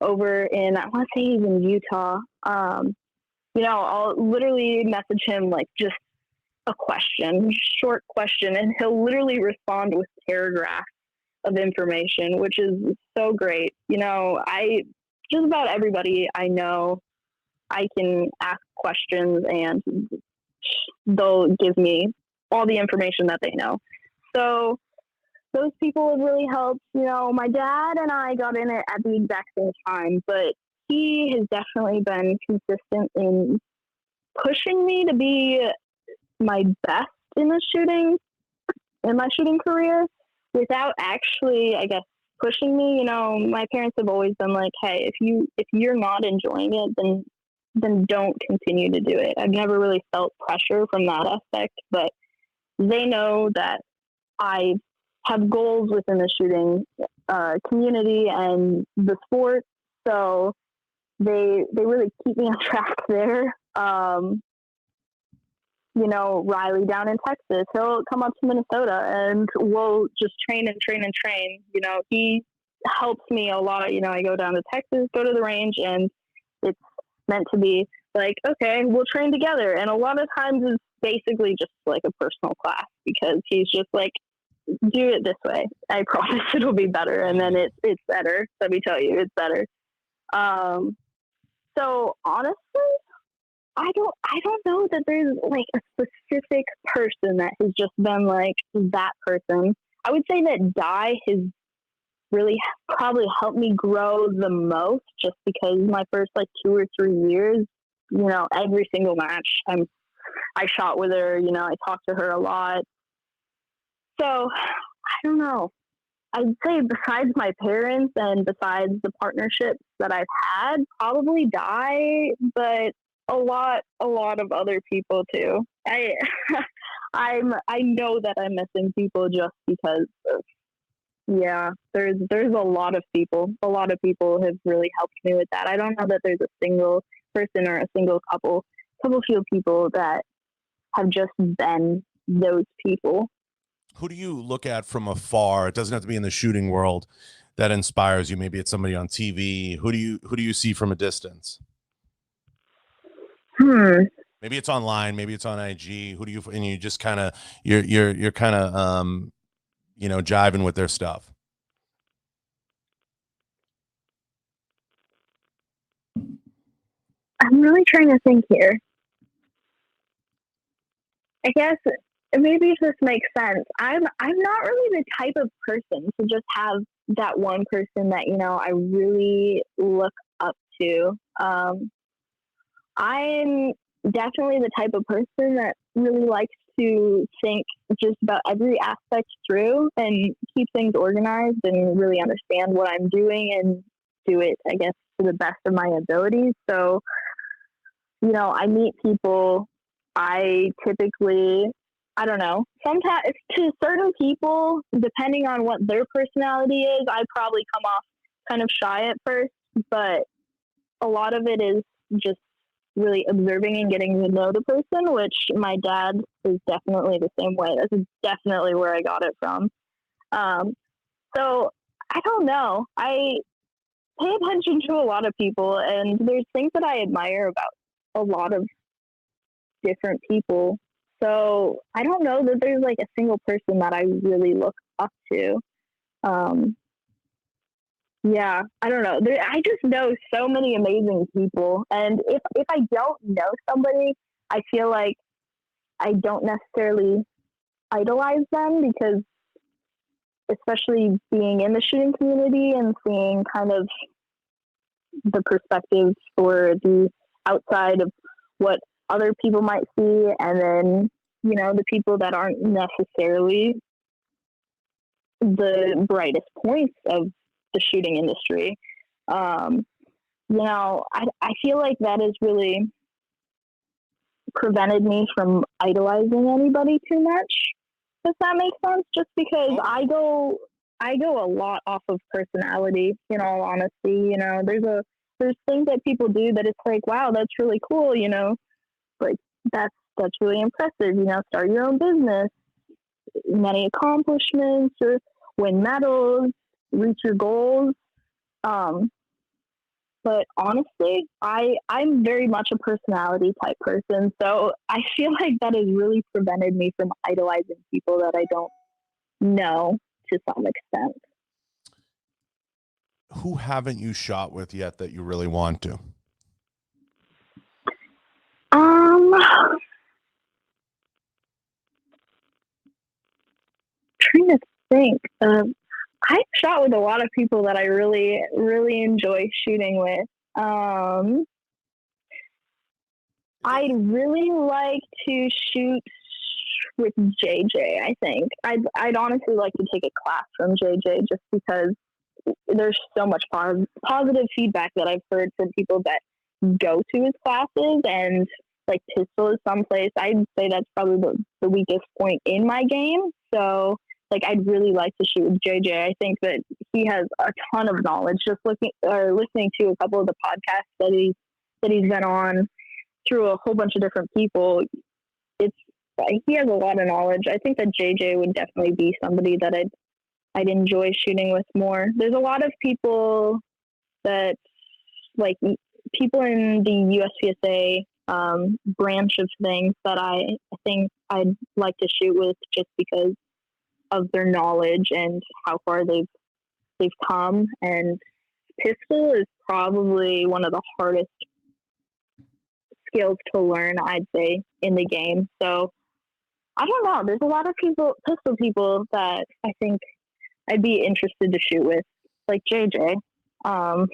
[SPEAKER 2] over in, I want to say he's in Utah. I'll literally message him like just a question, short question, and he'll literally respond with paragraphs of information, which is so great. I just about everybody I know, I can ask questions and they'll give me all the information that they know. So those people have really helped. My dad and I got in it at the exact same time, but he has definitely been consistent in pushing me to be my best in my shooting career without actually, I guess, pushing me. My parents have always been like, hey, if you're not enjoying it, then don't continue to do it. I've never really felt pressure from that aspect, but they know that I have goals within the shooting community and the sport, so they really keep me on track there. Riley down in Texas, he'll come up to Minnesota and we'll just train and train and train. He helps me a lot. I go down to Texas, go to the range, and it's meant to be like, okay, we'll train together. And a lot of times it's basically just like a personal class because he's just like, do it this way. I promise it'll be better. And then it's better. Let me tell you, it's better. So honestly, I don't know that there's like a specific person that has just been like that person. I would say that Di has really probably helped me grow the most, just because my first like 2 or 3 years, every single match I shot with her, I talked to her a lot. So I don't know. I'd say besides my parents and besides the partnerships that I've had, probably Di, but a lot of other people too. I know that I'm missing people just because of, there's a lot of people. A lot of people have really helped me with that. I don't know that there's a single person or a single couple few people that have just been those people.
[SPEAKER 1] Who do you look at from afar? It doesn't have to be in the shooting world that inspires you. Maybe it's somebody on TV. Who do you see from a distance? Maybe it's online, maybe it's on IG. Who do you, and you just kind of, you're kind of jiving with their stuff.
[SPEAKER 2] I'm really trying to think here. I guess maybe this makes sense. I'm not really the type of person to just have that one person that I really look up to. I'm definitely the type of person that really likes to think just about every aspect through and keep things organized and really understand what I'm doing and do it, I guess, to the best of my abilities. So, I meet people. I typically, I don't know, sometimes to certain people, depending on what their personality is, I probably come off kind of shy at first, but a lot of it is just really observing and getting to know the person, which my dad is definitely the same way. This is definitely where I got it from. Um, so I don't know. I pay attention to a lot of people, and there's things that I admire about a lot of different people. So I don't know that there's like a single person that I really look up to. Um, yeah, I don't know. I just know so many amazing people, and if I don't know somebody, I feel like I don't necessarily idolize them because, especially being in the shooting community and seeing kind of the perspectives or the outside of what other people might see, and then the people that aren't necessarily the brightest points of the shooting industry. Um, I feel like that has really prevented me from idolizing anybody too much. Does that make sense? Just because I go a lot off of personality. In all honesty, there's things that people do that it's like, wow, that's really cool. Like that's really impressive. Start your own business, many accomplishments, or win medals, reach your goals. Um, but honestly, I'm very much a personality type person, so I feel like that has really prevented me from idolizing people that I don't know to some extent.
[SPEAKER 1] Who haven't you shot with yet that you really want to?
[SPEAKER 2] Trying to think. I've shot with a lot of people that I really, really enjoy shooting with. I'd really like to shoot with JJ. I think I'd honestly like to take a class from JJ just because there's so much positive feedback that I've heard from people that go to his classes, and like pistol is someplace I'd say that's probably the weakest point in my game. So like I'd really like to shoot with JJ. I think that he has a ton of knowledge. Just listening to a couple of the podcasts that he's been on through a whole bunch of different people, he has a lot of knowledge. I think that JJ would definitely be somebody that I'd enjoy shooting with more. There's a lot of people that like people in the USPSA branch of things that I think I'd like to shoot with just because of their knowledge and how far they've come. And pistol is probably one of the hardest skills to learn, I'd say, in the game. So I don't know. There's a lot of pistol people that I think I'd be interested to shoot with, like JJ. As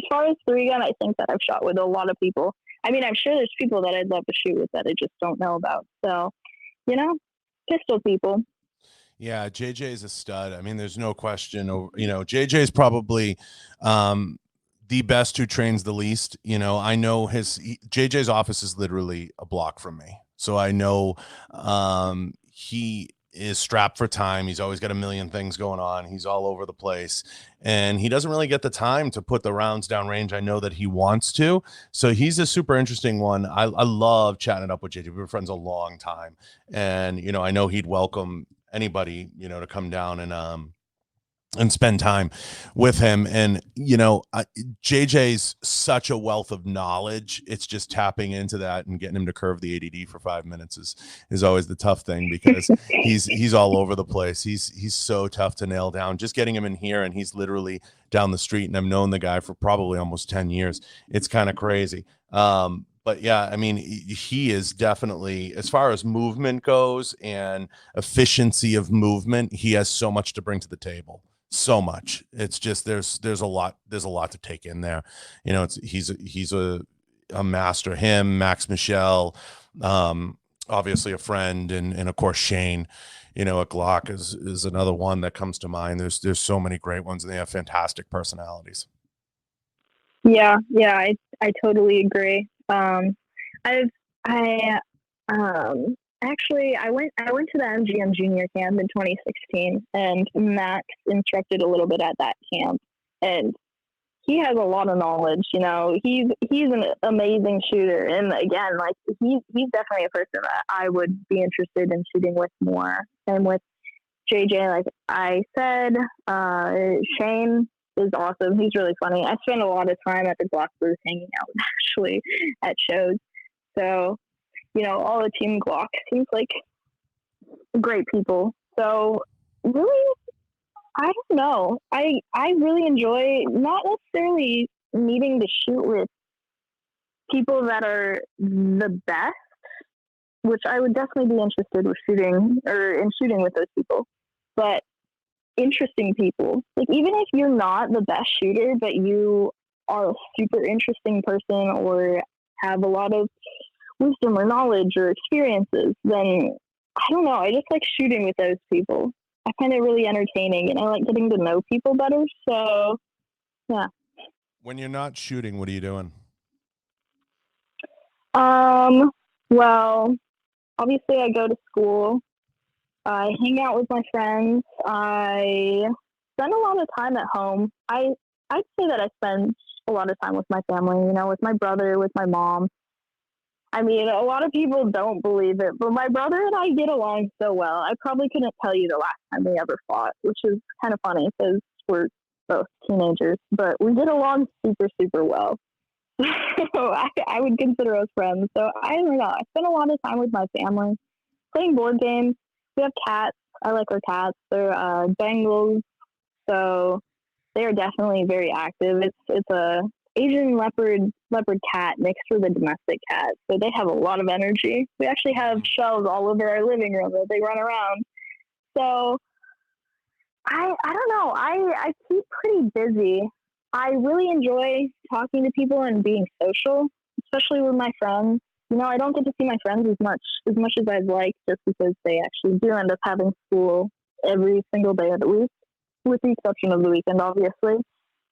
[SPEAKER 2] far as three gun, I think that I've shot with a lot of people. I mean, I'm sure there's people that I'd love to shoot with that I just don't know about. So, pistol people.
[SPEAKER 1] Yeah, JJ is a stud. I mean, there's no question. JJ is probably the best who trains the least. I know JJ's office is literally a block from me. So I know he is strapped for time. He's always got a million things going on. He's all over the place, and he doesn't really get the time to put the rounds down range. I know that he wants to. So he's a super interesting one. I love chatting it up with JJ. We were friends a long time, and I know he'd welcome anybody to come down and spend time with him. And JJ's such a wealth of knowledge. It's just tapping into that and getting him to curve the ADD for 5 minutes is always the tough thing, because he's all over the place. He's so tough to nail down. Just getting him in here, and he's literally down the street, and I've known the guy for probably almost 10 years. It's kind of crazy. But yeah, I mean, he is definitely, as far as movement goes and efficiency of movement, he has so much to bring to the table. So much. It's just there's a lot to take in there. He's a master. Him, Max Michel, obviously a friend, and of course Shane, at Glock is another one that comes to mind. There's so many great ones, and they have fantastic personalities.
[SPEAKER 2] Yeah, I totally agree. I've I actually I went to the MGM Junior Camp in 2016, and Max instructed a little bit at that camp, and he has a lot of knowledge. He's an amazing shooter, and again, like he's definitely a person that I would be interested in shooting with more. And with JJ, like I said, Shane is awesome. He's really funny. I spend a lot of time at the Glock booth hanging out actually at shows. So, all the team Glock seems like great people. So really, I don't know. I really enjoy not necessarily needing to shoot with people that are the best, which I would definitely be interested with shooting or in shooting with those people. But interesting people. Like even if you're not the best shooter, but you are a super interesting person or have a lot of wisdom or knowledge or experiences, then I don't know. I just like shooting with those people. I find it really entertaining, and I like getting to know people better. So yeah.
[SPEAKER 1] When you're not shooting, what are you doing?
[SPEAKER 2] Well, obviously I go to school. I hang out with my friends. I spend a lot of time at home. I'd say that I spend a lot of time with my family, with my brother, with my mom. I mean, a lot of people don't believe it, but my brother and I get along so well. I probably couldn't tell you the last time we ever fought, which is kind of funny because we're both teenagers, but we get along super, super well. So I would consider us friends. So I don't know. I spend a lot of time with my family playing board games. We have cats. I like our cats. They're Bengals, so they are definitely very active. It's a Asian leopard cat mixed with a domestic cat, so they have a lot of energy. We actually have shelves all over our living room that they run around. So I don't know. I keep pretty busy. I really enjoy talking to people and being social, especially with my friends. I don't get to see my friends as much as I'd like, just because they actually do end up having school every single day of the week, with the exception of the weekend, obviously.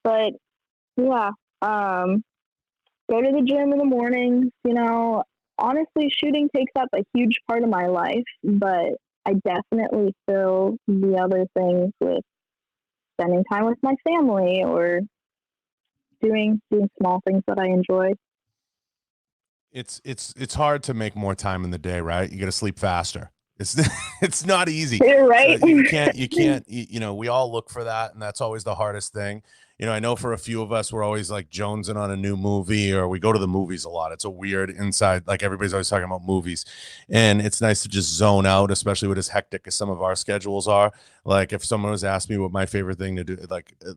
[SPEAKER 2] But yeah, go to the gym in the mornings. Honestly, shooting takes up a huge part of my life, but I definitely fill the other things with spending time with my family or doing small things that I enjoy.
[SPEAKER 1] It's hard to make more time in the day, right? You got to sleep faster. It's it's not easy.
[SPEAKER 2] You're
[SPEAKER 1] So
[SPEAKER 2] right.
[SPEAKER 1] you can't we all look for that, and that's always the hardest thing. I know for a few of us, we're always like jonesing on a new movie, or we go to the movies a lot. It's a weird inside, like everybody's always talking about movies, and it's nice to just zone out, especially with as hectic as some of our schedules are. Like if someone was asked me what my favorite thing to do,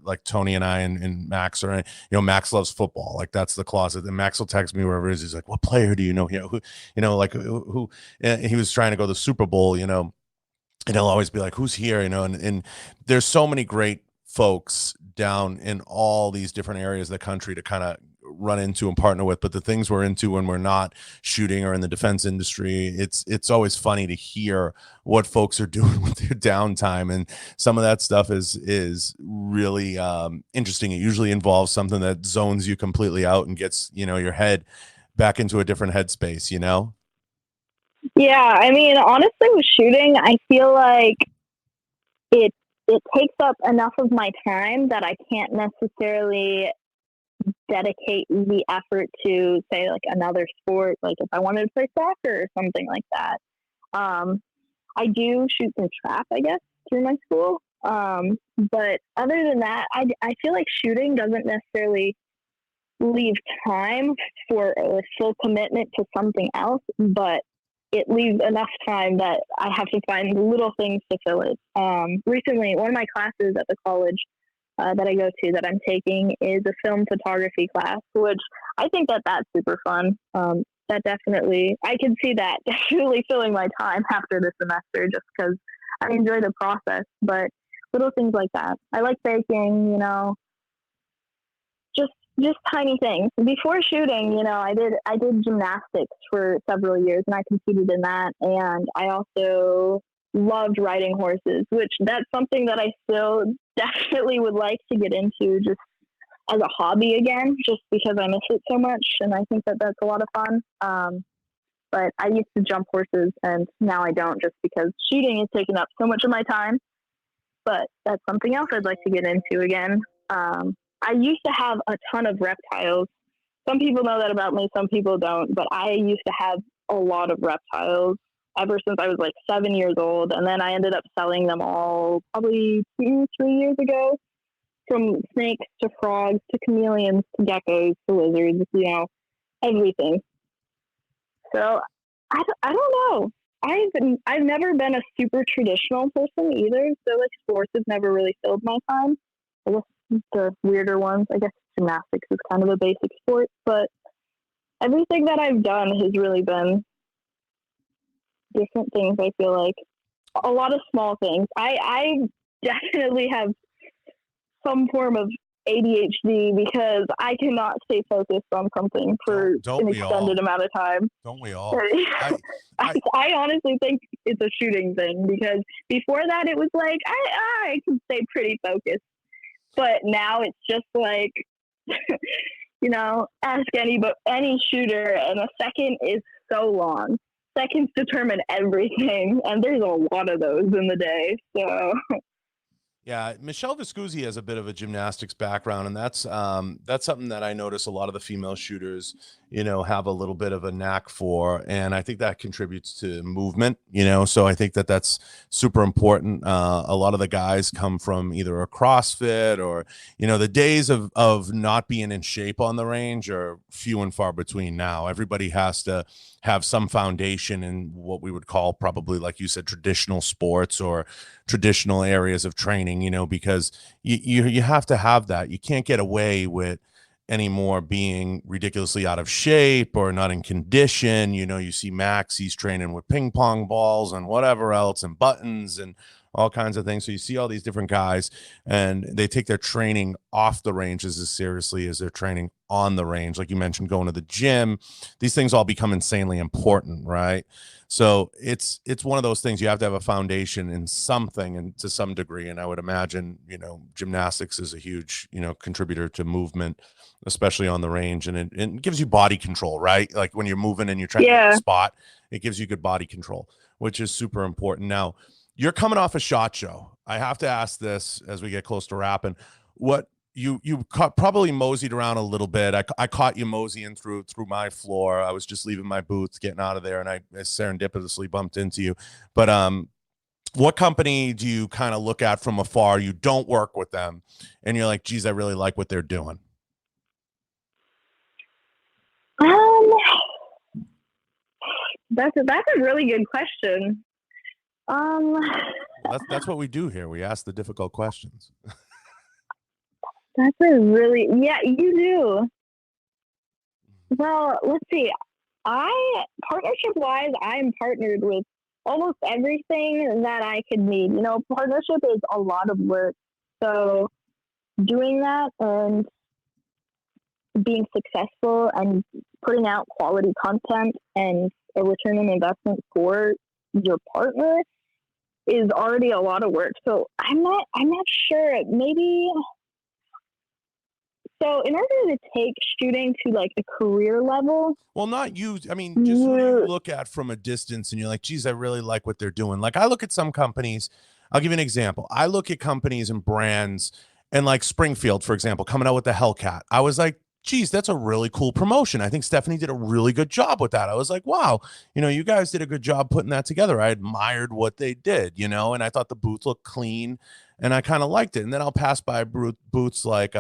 [SPEAKER 1] like Tony and I and Max, or Max loves football. Like that's the closet. And Max will text me wherever it is. He's like, "What player do you know? Who, like who?" And he was trying to go to the Super Bowl, and he'll always be like, "Who's here?" And there's so many great folks down in all these different areas of the country to kind of run into and partner with. But the things we're into when we're not shooting or in the defense industry, it's always funny to hear what folks are doing with their downtime, and some of that stuff is really interesting. It usually involves something that zones you completely out and gets your head back into a different headspace.
[SPEAKER 2] Yeah, I mean, honestly, with shooting, I feel like it it takes up enough of my time that I can't necessarily dedicate the effort to, say, like another sport. Like if I wanted to play soccer or something like that. I do shoot some trap, I guess, through my school. But other than that, I feel like shooting doesn't necessarily leave time for a full commitment to something else, but it leaves enough time that I have to find little things to fill it. Recently, one of my classes at the college that I go to that I'm taking is a film photography class, which I think that that's super fun. That definitely, I can see that definitely filling my time after the semester just because I enjoy the process. But little things like that. I like baking, just just tiny things. Before shooting, I did gymnastics for several years, and I competed in that. And I also loved riding horses, which that's something that I still definitely would like to get into, just as a hobby again, just because I miss it so much, and I think that that's a lot of fun. But I used to jump horses, and now I don't, just because shooting has taken up so much of my time. But that's something else I'd like to get into again. I used to have a ton of reptiles. Some people know that about me, some people don't, but I used to have a lot of reptiles ever since I was like 7 years old. And then I ended up selling them all probably 2, 3 years ago, from snakes to frogs to chameleons to geckos to lizards, everything. So I don't know. I've never been a super traditional person either. So like sports has never really filled my time. I guess the weirder ones. I guess gymnastics is kind of a basic sport, but everything that I've done has really been different things. I feel like a lot of small things. I definitely have some form of ADHD because I cannot stay focused on something for
[SPEAKER 1] Don't
[SPEAKER 2] an
[SPEAKER 1] we
[SPEAKER 2] extended
[SPEAKER 1] all?
[SPEAKER 2] amount of time.
[SPEAKER 1] Don't we all? I, I,
[SPEAKER 2] I honestly think it's a shooting thing, because before that it was like I can stay pretty focused, but now it's just like ask any shooter, and a second is so long. Seconds determine everything, and there's a lot of those in the day. So
[SPEAKER 1] Yeah, Michelle Viscusi has a bit of a gymnastics background, and that's something that I notice a lot of the female shooters, have a little bit of a knack for, and I think that contributes to movement. So I think that that's super important. A lot of the guys come from either a CrossFit or, the days of not being in shape on the range are few and far between now. Everybody has to have some foundation in what we would call, probably, like you said, traditional sports or traditional areas of training, because you have to have that. You can't get away with anymore being ridiculously out of shape or not in condition. You see Max, he's training with ping pong balls and whatever else and buttons and all kinds of things. So you see all these different guys, and they take their training off the range as seriously as their training on the range. Like you mentioned, going to the gym, these things all become insanely important, right? So it's one of those things. You have to have a foundation in something, and to some degree. And I would imagine, gymnastics is a huge, contributor to movement, especially on the range. And it gives you body control, right? Like when you're moving and you're trying to get the spot, it gives you good body control, which is super important. Now, you're coming off a SHOT Show. I have to ask this as we get close to wrapping. What you probably moseyed around a little bit. I caught you moseying through my floor. I was just leaving my booth, getting out of there, and I serendipitously bumped into you. But what company do you kind of look at from afar? You don't work with them, and you're like, geez, I really like what they're doing.
[SPEAKER 2] um, that's a really good question.
[SPEAKER 1] That's what we do here. We ask the difficult questions.
[SPEAKER 2] That's a really, yeah, you do. Well, let's see. Partnership wise, I'm partnered with almost everything that I could need. Partnership is a lot of work. So doing that and being successful and putting out quality content and a return on investment for your partner is already a lot of work. So I'm not sure. Maybe. So in order to take shooting to like a career level.
[SPEAKER 1] Well, not you. I mean, just who you look at from a distance and you're like, geez, I really like what they're doing. Like I look at some companies. I'll give you an example. I look at companies and brands, and like Springfield, for example, coming out with the Hellcat. I was like, geez, that's a really cool promotion. I think Stephanie did a really good job with that. I was like, wow, you guys did a good job putting that together. I admired what they did, and I thought the booth looked clean and I kind of liked it. And then I'll pass by booths like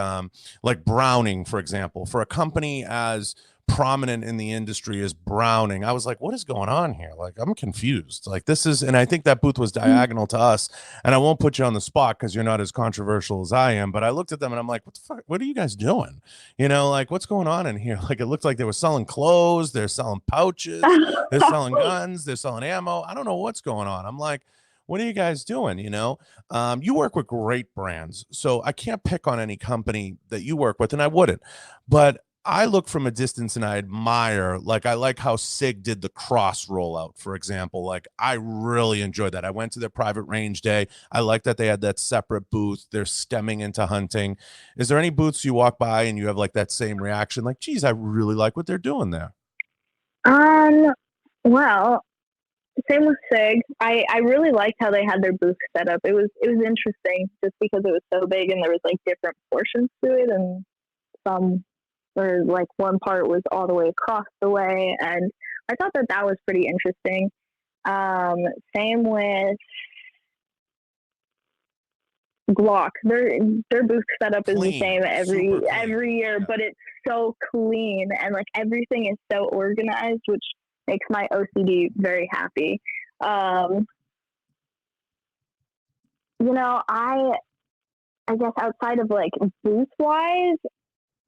[SPEAKER 1] Browning, for example, for a company as prominent in the industry as Browning. I was like, what is going on here? Like, I'm confused. Like this is, and I think that booth was diagonal to us, and I won't put you on the spot because you're not as controversial as I am, but I looked at them and I'm like, what the fuck? What are you guys doing? Like what's going on in here? Like, it looked like they were selling clothes. They're selling pouches. They're selling guns. They're selling ammo. I don't know what's going on. I'm like, what are you guys doing? You work with great brands, so I can't pick on any company that you work with, and I wouldn't. But I look from a distance and I admire, like, I like how SIG did the cross rollout, for example. Like, I really enjoyed that. I went to their private range day. I like that they had that separate booth. They're stemming into hunting. Is there any booths you walk by and you have like that same reaction? Like, geez, I really like what they're doing there.
[SPEAKER 2] Um, well, same with SIG. I really liked how they had their booth set up. It was interesting just because it was so big and there was like different portions to it, and some or like one part was all the way across the way, and I thought that that was pretty interesting. Um, Same with Glock. Their booth setup is the
[SPEAKER 1] Clean,
[SPEAKER 2] same
[SPEAKER 1] super clean.
[SPEAKER 2] every year,
[SPEAKER 1] Yeah.
[SPEAKER 2] but it's so clean and like everything is so organized, which makes my OCD very happy. Um, I guess outside of like booth wise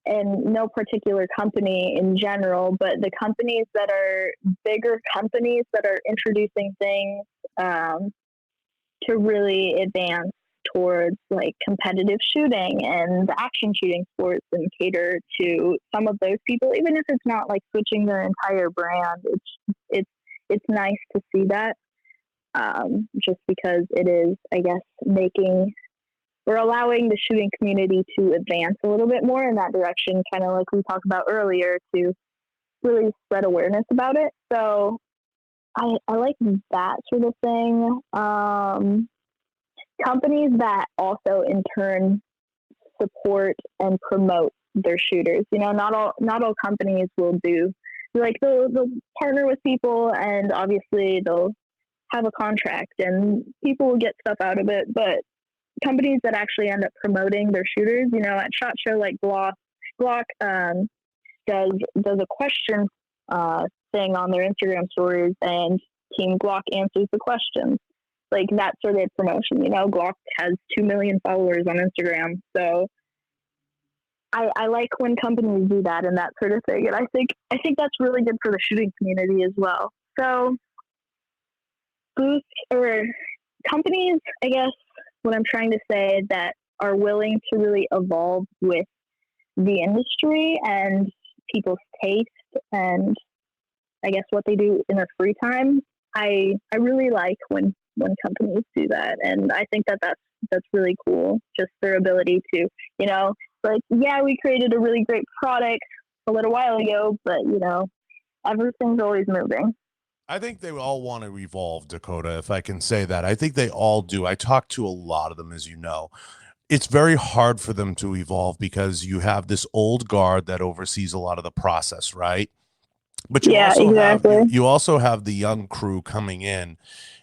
[SPEAKER 2] and no particular company in general, but the companies that are bigger companies that are introducing things um, to really advance towards like competitive shooting and action shooting sports and cater to some of those people, even if it's not like switching their entire brand. It's it's nice to see that, just because it is, I guess, making we're allowing the shooting community to advance a little bit more in that direction, kind of like we talked about earlier, to really spread awareness about it. So I like that sort of thing. Companies that also in turn support and promote their shooters. Not all companies will do like they'll partner with people and obviously they'll have a contract and people will get stuff out of it, but companies that actually end up promoting their shooters, at SHOT Show like Glock does a question thing on their Instagram stories, and Team Glock answers the questions. Like that sort of promotion. Glock has 2 million followers on Instagram, so I like when companies do that and that sort of thing, and I think that's really good for the shooting community as well. So booths or companies, I guess, what I'm trying to say, that are willing to really evolve with the industry and people's taste and I guess what they do in their free time. I really like when companies do that, and I think that that's really cool. Just their ability to, like, yeah, we created a really great product a little while ago, but everything's always moving.
[SPEAKER 1] I think they all want to evolve, Dakota, if I can say that. I think they all do. I talk to a lot of them, as you know. It's very hard for them to evolve because you have this old guard that oversees a lot of the process, right? But you
[SPEAKER 2] Yeah,
[SPEAKER 1] also have
[SPEAKER 2] exactly.
[SPEAKER 1] you also have the young crew coming in.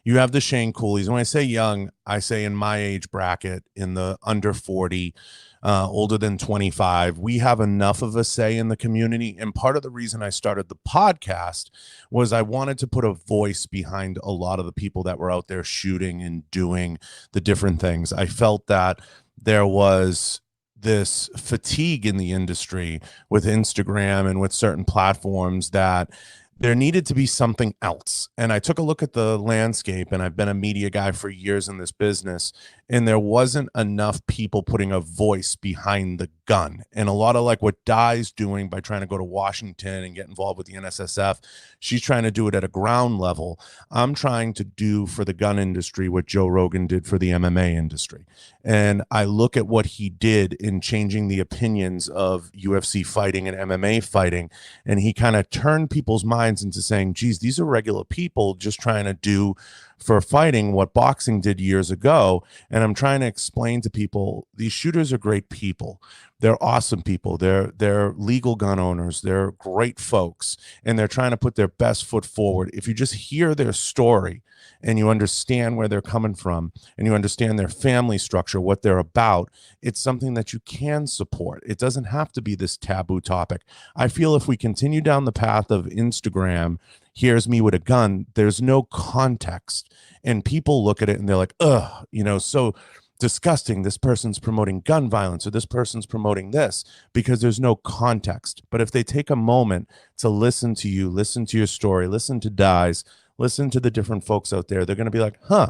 [SPEAKER 1] You have the Shane Coolies. When I say young, I say in my age bracket, in the under 40, older than 25. We have enough of a say in the community. And part of the reason I started the podcast was I wanted to put a voice behind a lot of the people that were out there shooting and doing the different things. I felt that there was this fatigue in the industry with Instagram and with certain platforms, that there needed to be something else. And I took a look at the landscape, and I've been a media guy for years in this business, and there wasn't enough people putting a voice behind the gun. And a lot of like what Di's doing by trying to go to Washington and get involved with the NSSF, she's trying to do it at a ground level. I'm trying to do for the gun industry what Joe Rogan did for the MMA industry. And I look at what he did in changing the opinions of UFC fighting and MMA fighting, and he kind of turned people's minds into saying, geez, these are regular people just trying to do for fighting what boxing did years ago. And I'm trying to explain to people, these shooters are great people. They're awesome people. They're legal gun owners. They're great folks, and they're trying to put their best foot forward. If you just hear their story and you understand where they're coming from and you understand their family structure, what they're about, it's something that you can support. It doesn't have to be this taboo topic. I feel if we continue down the path of Instagram, here's me with a gun, there's no context. And people look at it and they're like, ugh, so disgusting. This person's promoting gun violence, or this person's promoting this, because there's no context. But if they take a moment to listen to you, listen to your story, listen to Dies, listen to the different folks out there, they're going to be like, huh,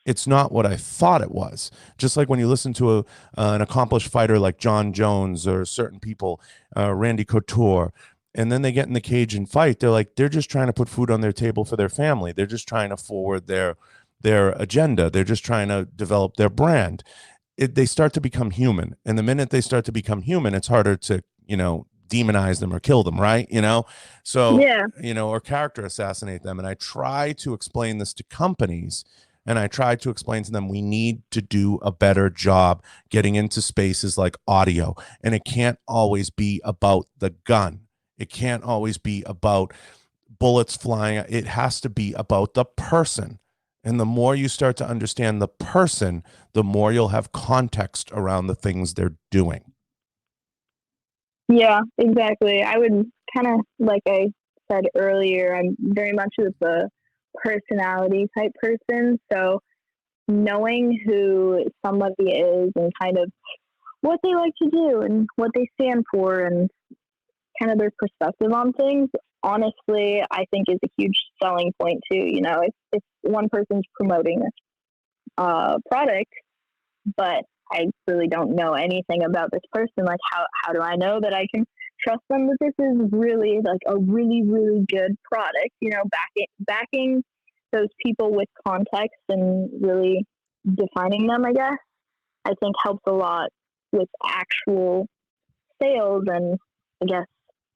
[SPEAKER 1] it's not what I thought it was. Just like when you listen to an accomplished fighter like John Jones or certain people, Randy Couture, and then they get in the cage and fight, they're like, they're just trying to put food on their table for their family. They're just trying to forward their agenda. They're just trying to develop their brand. They start to become human. And the minute they start to become human, it's harder to, demonize them or kill them, right? So,
[SPEAKER 2] Yeah.
[SPEAKER 1] or character assassinate them. And I try to explain this to companies, and I try to explain to them we need to do a better job getting into spaces like audio. And it can't always be about the gun. It can't always be about bullets flying. It has to be about the person. And the more you start to understand the person, the more you'll have context around the things they're doing.
[SPEAKER 2] Yeah, exactly. I would kind of, like I said earlier, I'm very much of the personality type person. So knowing who somebody is and kind of what they like to do and what they stand for and kind of their perspective on things, honestly, I think is a huge selling point too. If one person's promoting this product, but I really don't know anything about this person, like how do I know that I can trust them that this is really like a really, really good product? Backing those people with context and really defining them, I guess, I think helps a lot with actual sales and, I guess,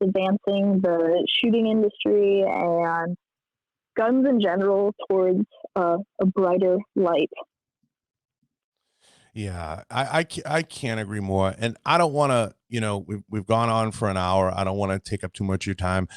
[SPEAKER 2] advancing the shooting industry and guns in general towards a brighter light.
[SPEAKER 1] Yeah, I can't agree more. And I don't want to, we've gone on for an hour. I don't want to take up too much of your time.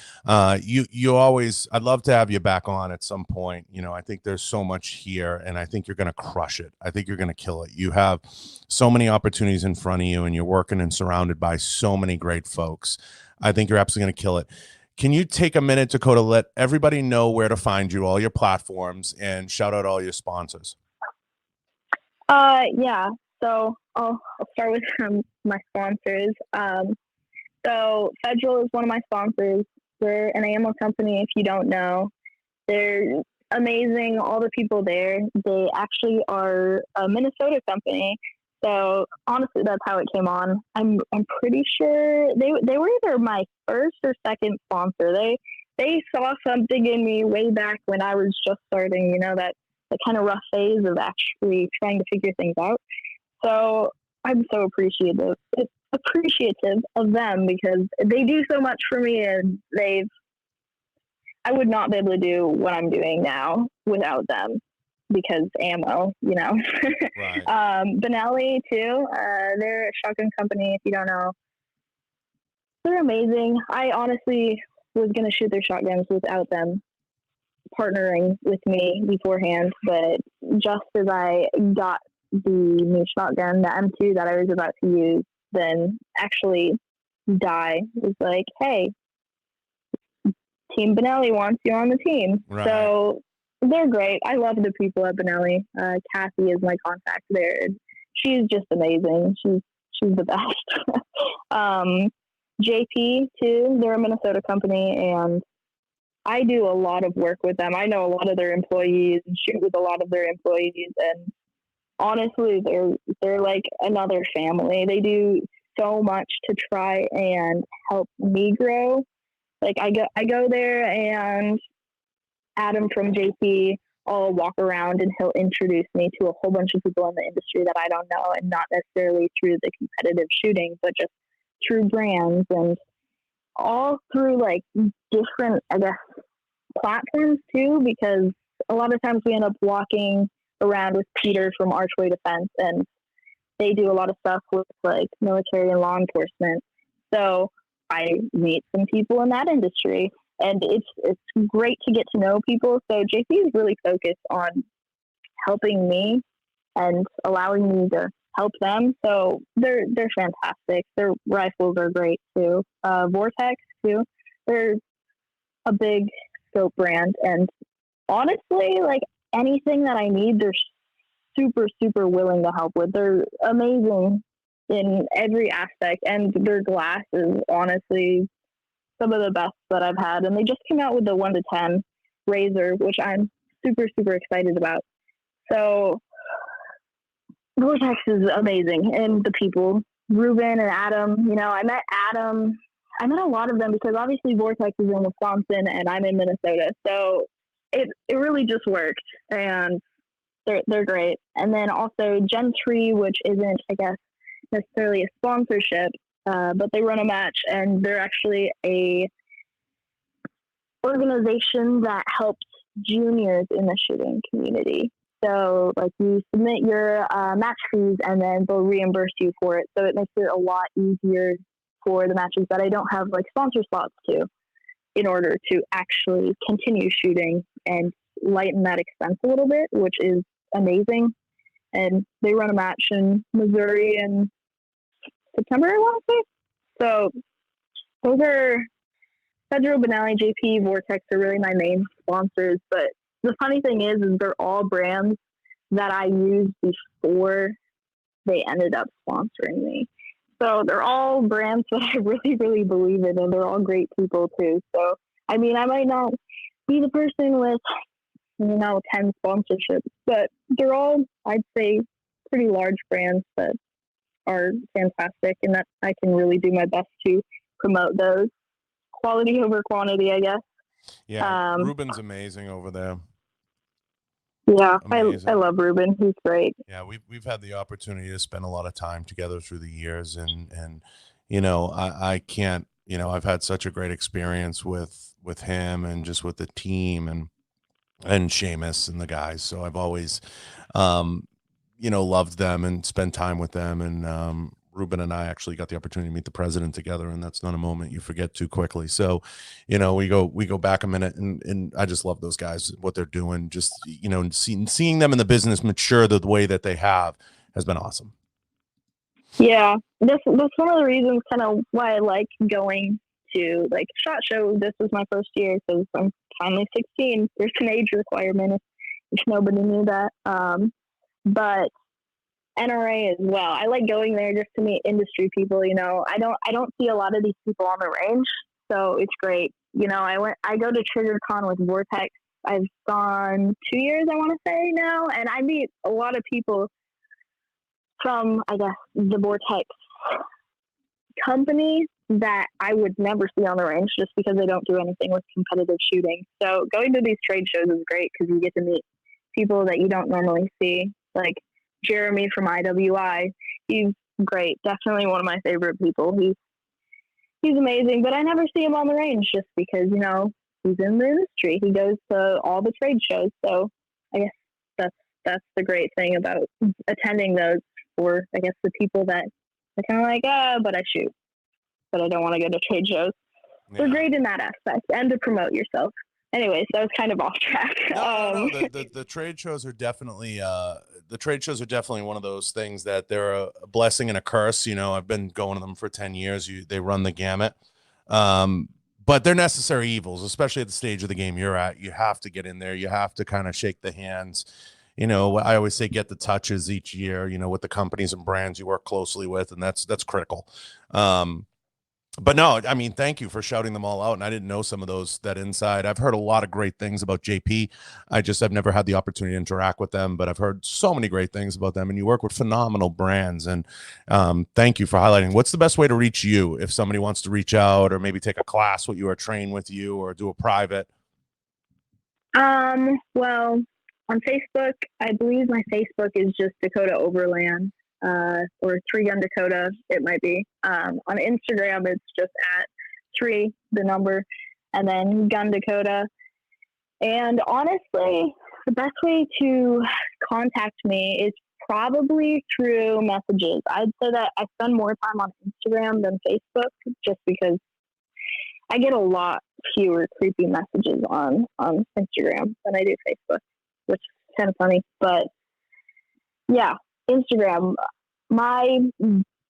[SPEAKER 1] You always, I'd love to have you back on at some point. I think there's so much here, and I think you're going to crush it. I think you're going to kill it. You have so many opportunities in front of you, and you're working and surrounded by so many great folks. I think you're absolutely going to kill it. Can you take a minute, Dakota, let everybody know where to find you, all your platforms, and shout out all your sponsors?
[SPEAKER 2] Yeah. So I'll start with my sponsors. So Federal is one of my sponsors. They're an ammo company. If you don't know, they're amazing. All the people there, they actually are a Minnesota company. So honestly, that's how it came on. I'm pretty sure they were either my first or second sponsor. They saw something in me way back when I was just starting. That the kind of rough phase of actually trying to figure things out. So I'm so appreciative of them because they do so much for me, and I would not be able to do what I'm doing now without them because ammo.
[SPEAKER 1] Right.
[SPEAKER 2] Benelli too. They're a shotgun company. If you don't know, they're amazing. I honestly was going to shoot their shotguns without them partnering with me beforehand, but just as I got the new shotgun, the M2 that I was about to use, then actually Die was like, hey, Team Benelli wants you on the team.
[SPEAKER 1] Right.
[SPEAKER 2] So they're great. I love the people at Benelli. Kathy is my contact there. She's just amazing. She's the best. JP too, they're a Minnesota company, and I do a lot of work with them. I know a lot of their employees and shoot with a lot of their employees, and honestly, they're like another family. They do so much to try and help me grow. Like I go there, and Adam from JP, I'll walk around and he'll introduce me to a whole bunch of people in the industry that I don't know, and not necessarily through the competitive shooting, but just through brands and all through like different, I guess, platforms too, because a lot of times we end up walking around with Peter from Archway Defense, and they do a lot of stuff with like military and law enforcement. So I meet some people in that industry, and it's great to get to know people. So JP is really focused on helping me and allowing me to help them. So they're fantastic. Their rifles are great too. Vortex too. They're a big scope brand, and honestly, like anything that I need, they're super, super willing to help with. They're amazing in every aspect, and their glass is honestly some of the best that I've had. And they just came out with the 1 to 10 razor, which I'm super, super excited about. So Vortex is amazing, and the people, Ruben and Adam. I met Adam. I met a lot of them because obviously Vortex is in Wisconsin and I'm in Minnesota, so it really just worked, and they're great. And then also Gentry, which isn't, I guess, necessarily a sponsorship, but they run a match, and they're actually a organization that helps juniors in the shooting community. So, like, you submit your match fees, and then they'll reimburse you for it. So it makes it a lot easier for the matches that I don't have, like, sponsor slots to, in order to actually continue shooting and lighten that expense a little bit, which is amazing. And they run a match in Missouri in September, I want to say. So those are Federal, Benelli, JP, Vortex are really my main sponsors. But the funny thing is they're all brands that I used before they ended up sponsoring me. So they're all brands that I really, really believe in, and they're all great people too. So, I mean, I might not be the person with, 10 sponsorships, but they're all, I'd say, pretty large brands that are fantastic, and that I can really do my best to promote those. Quality over quantity, I guess.
[SPEAKER 1] Yeah, Ruben's amazing over there.
[SPEAKER 2] Yeah,
[SPEAKER 1] Amazing.
[SPEAKER 2] I love Ruben. He's great.
[SPEAKER 1] Yeah, we've had the opportunity to spend a lot of time together through the years, and I can't, I've had such a great experience with him and just with the team and Seamus and the guys. So I've always loved them and spent time with them. And Ruben and I actually got the opportunity to meet the president together, and that's not a moment you forget too quickly. So, we go back a minute, and I just love those guys, what they're doing. Just seeing them in the business mature the way that they have has been awesome.
[SPEAKER 2] Yeah, that's one of the reasons kind of why I like going to, like, SHOT Show. This was my first year because I'm finally 16. There's an age requirement if nobody knew that. But NRA as well. I like going there just to meet industry people. I don't see a lot of these people on the range, so it's great. I go to TriggerCon with Vortex. I've gone 2 years, I want to say now, and I meet a lot of people from, I guess, the Vortex company that I would never see on the range just because they don't do anything with competitive shooting. So going to these trade shows is great because you get to meet people that you don't normally see, like Jeremy from IWI. He's great. Definitely one of my favorite people. He's amazing, but I never see him on the range just because, he's in the industry. He goes to all the trade shows. So I guess that's the great thing about attending those for, I guess, the people that are kind of like, but I shoot, but I don't want to go to trade shows. Yeah. They're great in that aspect, and to promote yourself. Anyways, that was kind of off track.
[SPEAKER 1] No. The trade shows are definitely one of those things that they're a blessing and a curse. I've been going to them for 10 years. They run the gamut. But they're necessary evils, especially at the stage of the game you're at. You have to get in there. You have to kind of shake the hands. I always say get the touches each year, with the companies and brands you work closely with, and that's critical. But no, I mean, thank you for shouting them all out. And I didn't know some of those that inside. I've heard a lot of great things about JP. I've never had the opportunity to interact with them, but I've heard so many great things about them. And you work with phenomenal brands. And thank you for highlighting. What's the best way to reach you if somebody wants to reach out or maybe take a class with you or train with you or do a private?
[SPEAKER 2] Well, on Facebook, I believe my Facebook is just Dakota Overland. Or 3 Gun Dakota, it might be. On Instagram, it's just at 3, the number, and then Gun Dakota. And honestly, the best way to contact me is probably through messages. I'd say that I spend more time on Instagram than Facebook just because I get a lot fewer creepy messages on Instagram than I do Facebook, which is kind of funny. But yeah, Instagram, my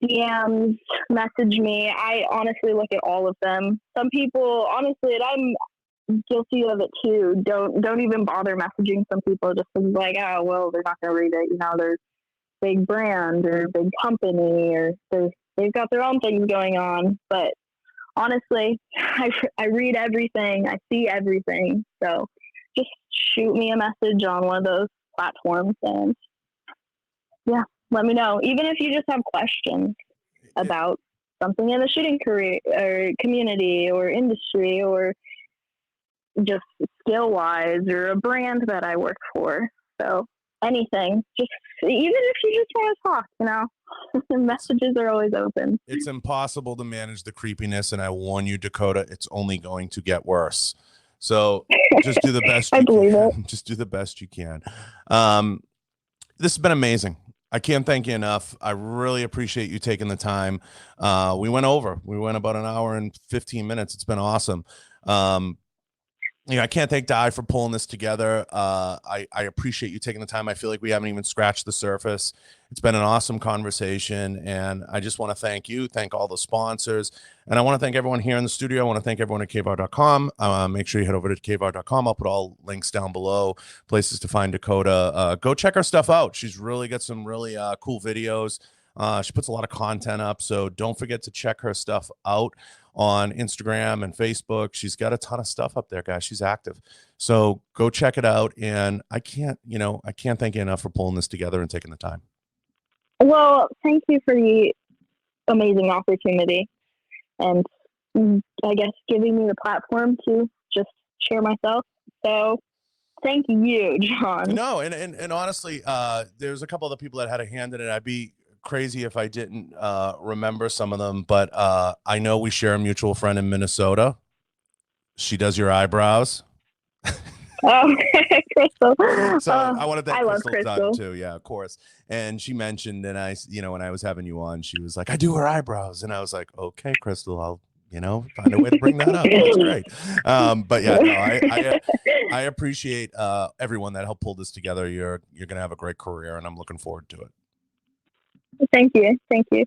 [SPEAKER 2] DMs, message me. I honestly look at all of them. Some people, honestly, and I'm guilty of it too, don't even bother messaging some people just because, like, oh, well, they're not going to read it. They're big brand or big company or they've got their own things going on. But honestly, I read everything. I see everything. So just shoot me a message on one of those platforms. And yeah, let me know. Even if you just have questions about something in the shooting career or community or industry, or just skill wise, or a brand that I work for. So anything, just even if you just want to talk, messages are always open.
[SPEAKER 1] It's impossible to manage the creepiness, and I warn you, Dakota, it's only going to get worse. So just do the best you can. Just do the best you can. This has been amazing. I can't thank you enough. I really appreciate you taking the time. We went about an hour and 15 minutes. It's been awesome. I can't thank Di for pulling this together. I appreciate you taking the time. I feel like we haven't even scratched the surface. It's been an awesome conversation, and I just want to thank all the sponsors, and I want to thank everyone here in the studio. I want to thank everyone at kvar.com. Make sure you head over to kvar.com. I'll put all links down below, places to find Dakota. Go check her stuff out. She's really got some really cool videos. She puts a lot of content up, so don't forget to check her stuff out on Instagram and Facebook. She's got a ton of stuff up there, guys. She's active. So go check it out. And I can't thank you enough for pulling this together and taking the time.
[SPEAKER 2] Well, thank you for the amazing opportunity, and I guess giving me the platform to just share myself. So thank you, John.
[SPEAKER 1] No, and honestly, there's a couple other people that had a hand in it. I'd be crazy if I didn't remember some of them, but I know we share a mutual friend in Minnesota. She does your eyebrows.
[SPEAKER 2] Oh, Crystal.
[SPEAKER 1] So I want to thank
[SPEAKER 2] Crystal
[SPEAKER 1] too. Yeah, of course. And she mentioned, and when I was having you on, she was like, I do her eyebrows. And I was like, okay, Crystal, I'll, find a way to bring that up. That's great. But yeah, no, I appreciate everyone that helped pull this together. You're going to have a great career, and I'm looking forward to it.
[SPEAKER 2] Thank you. Thank you.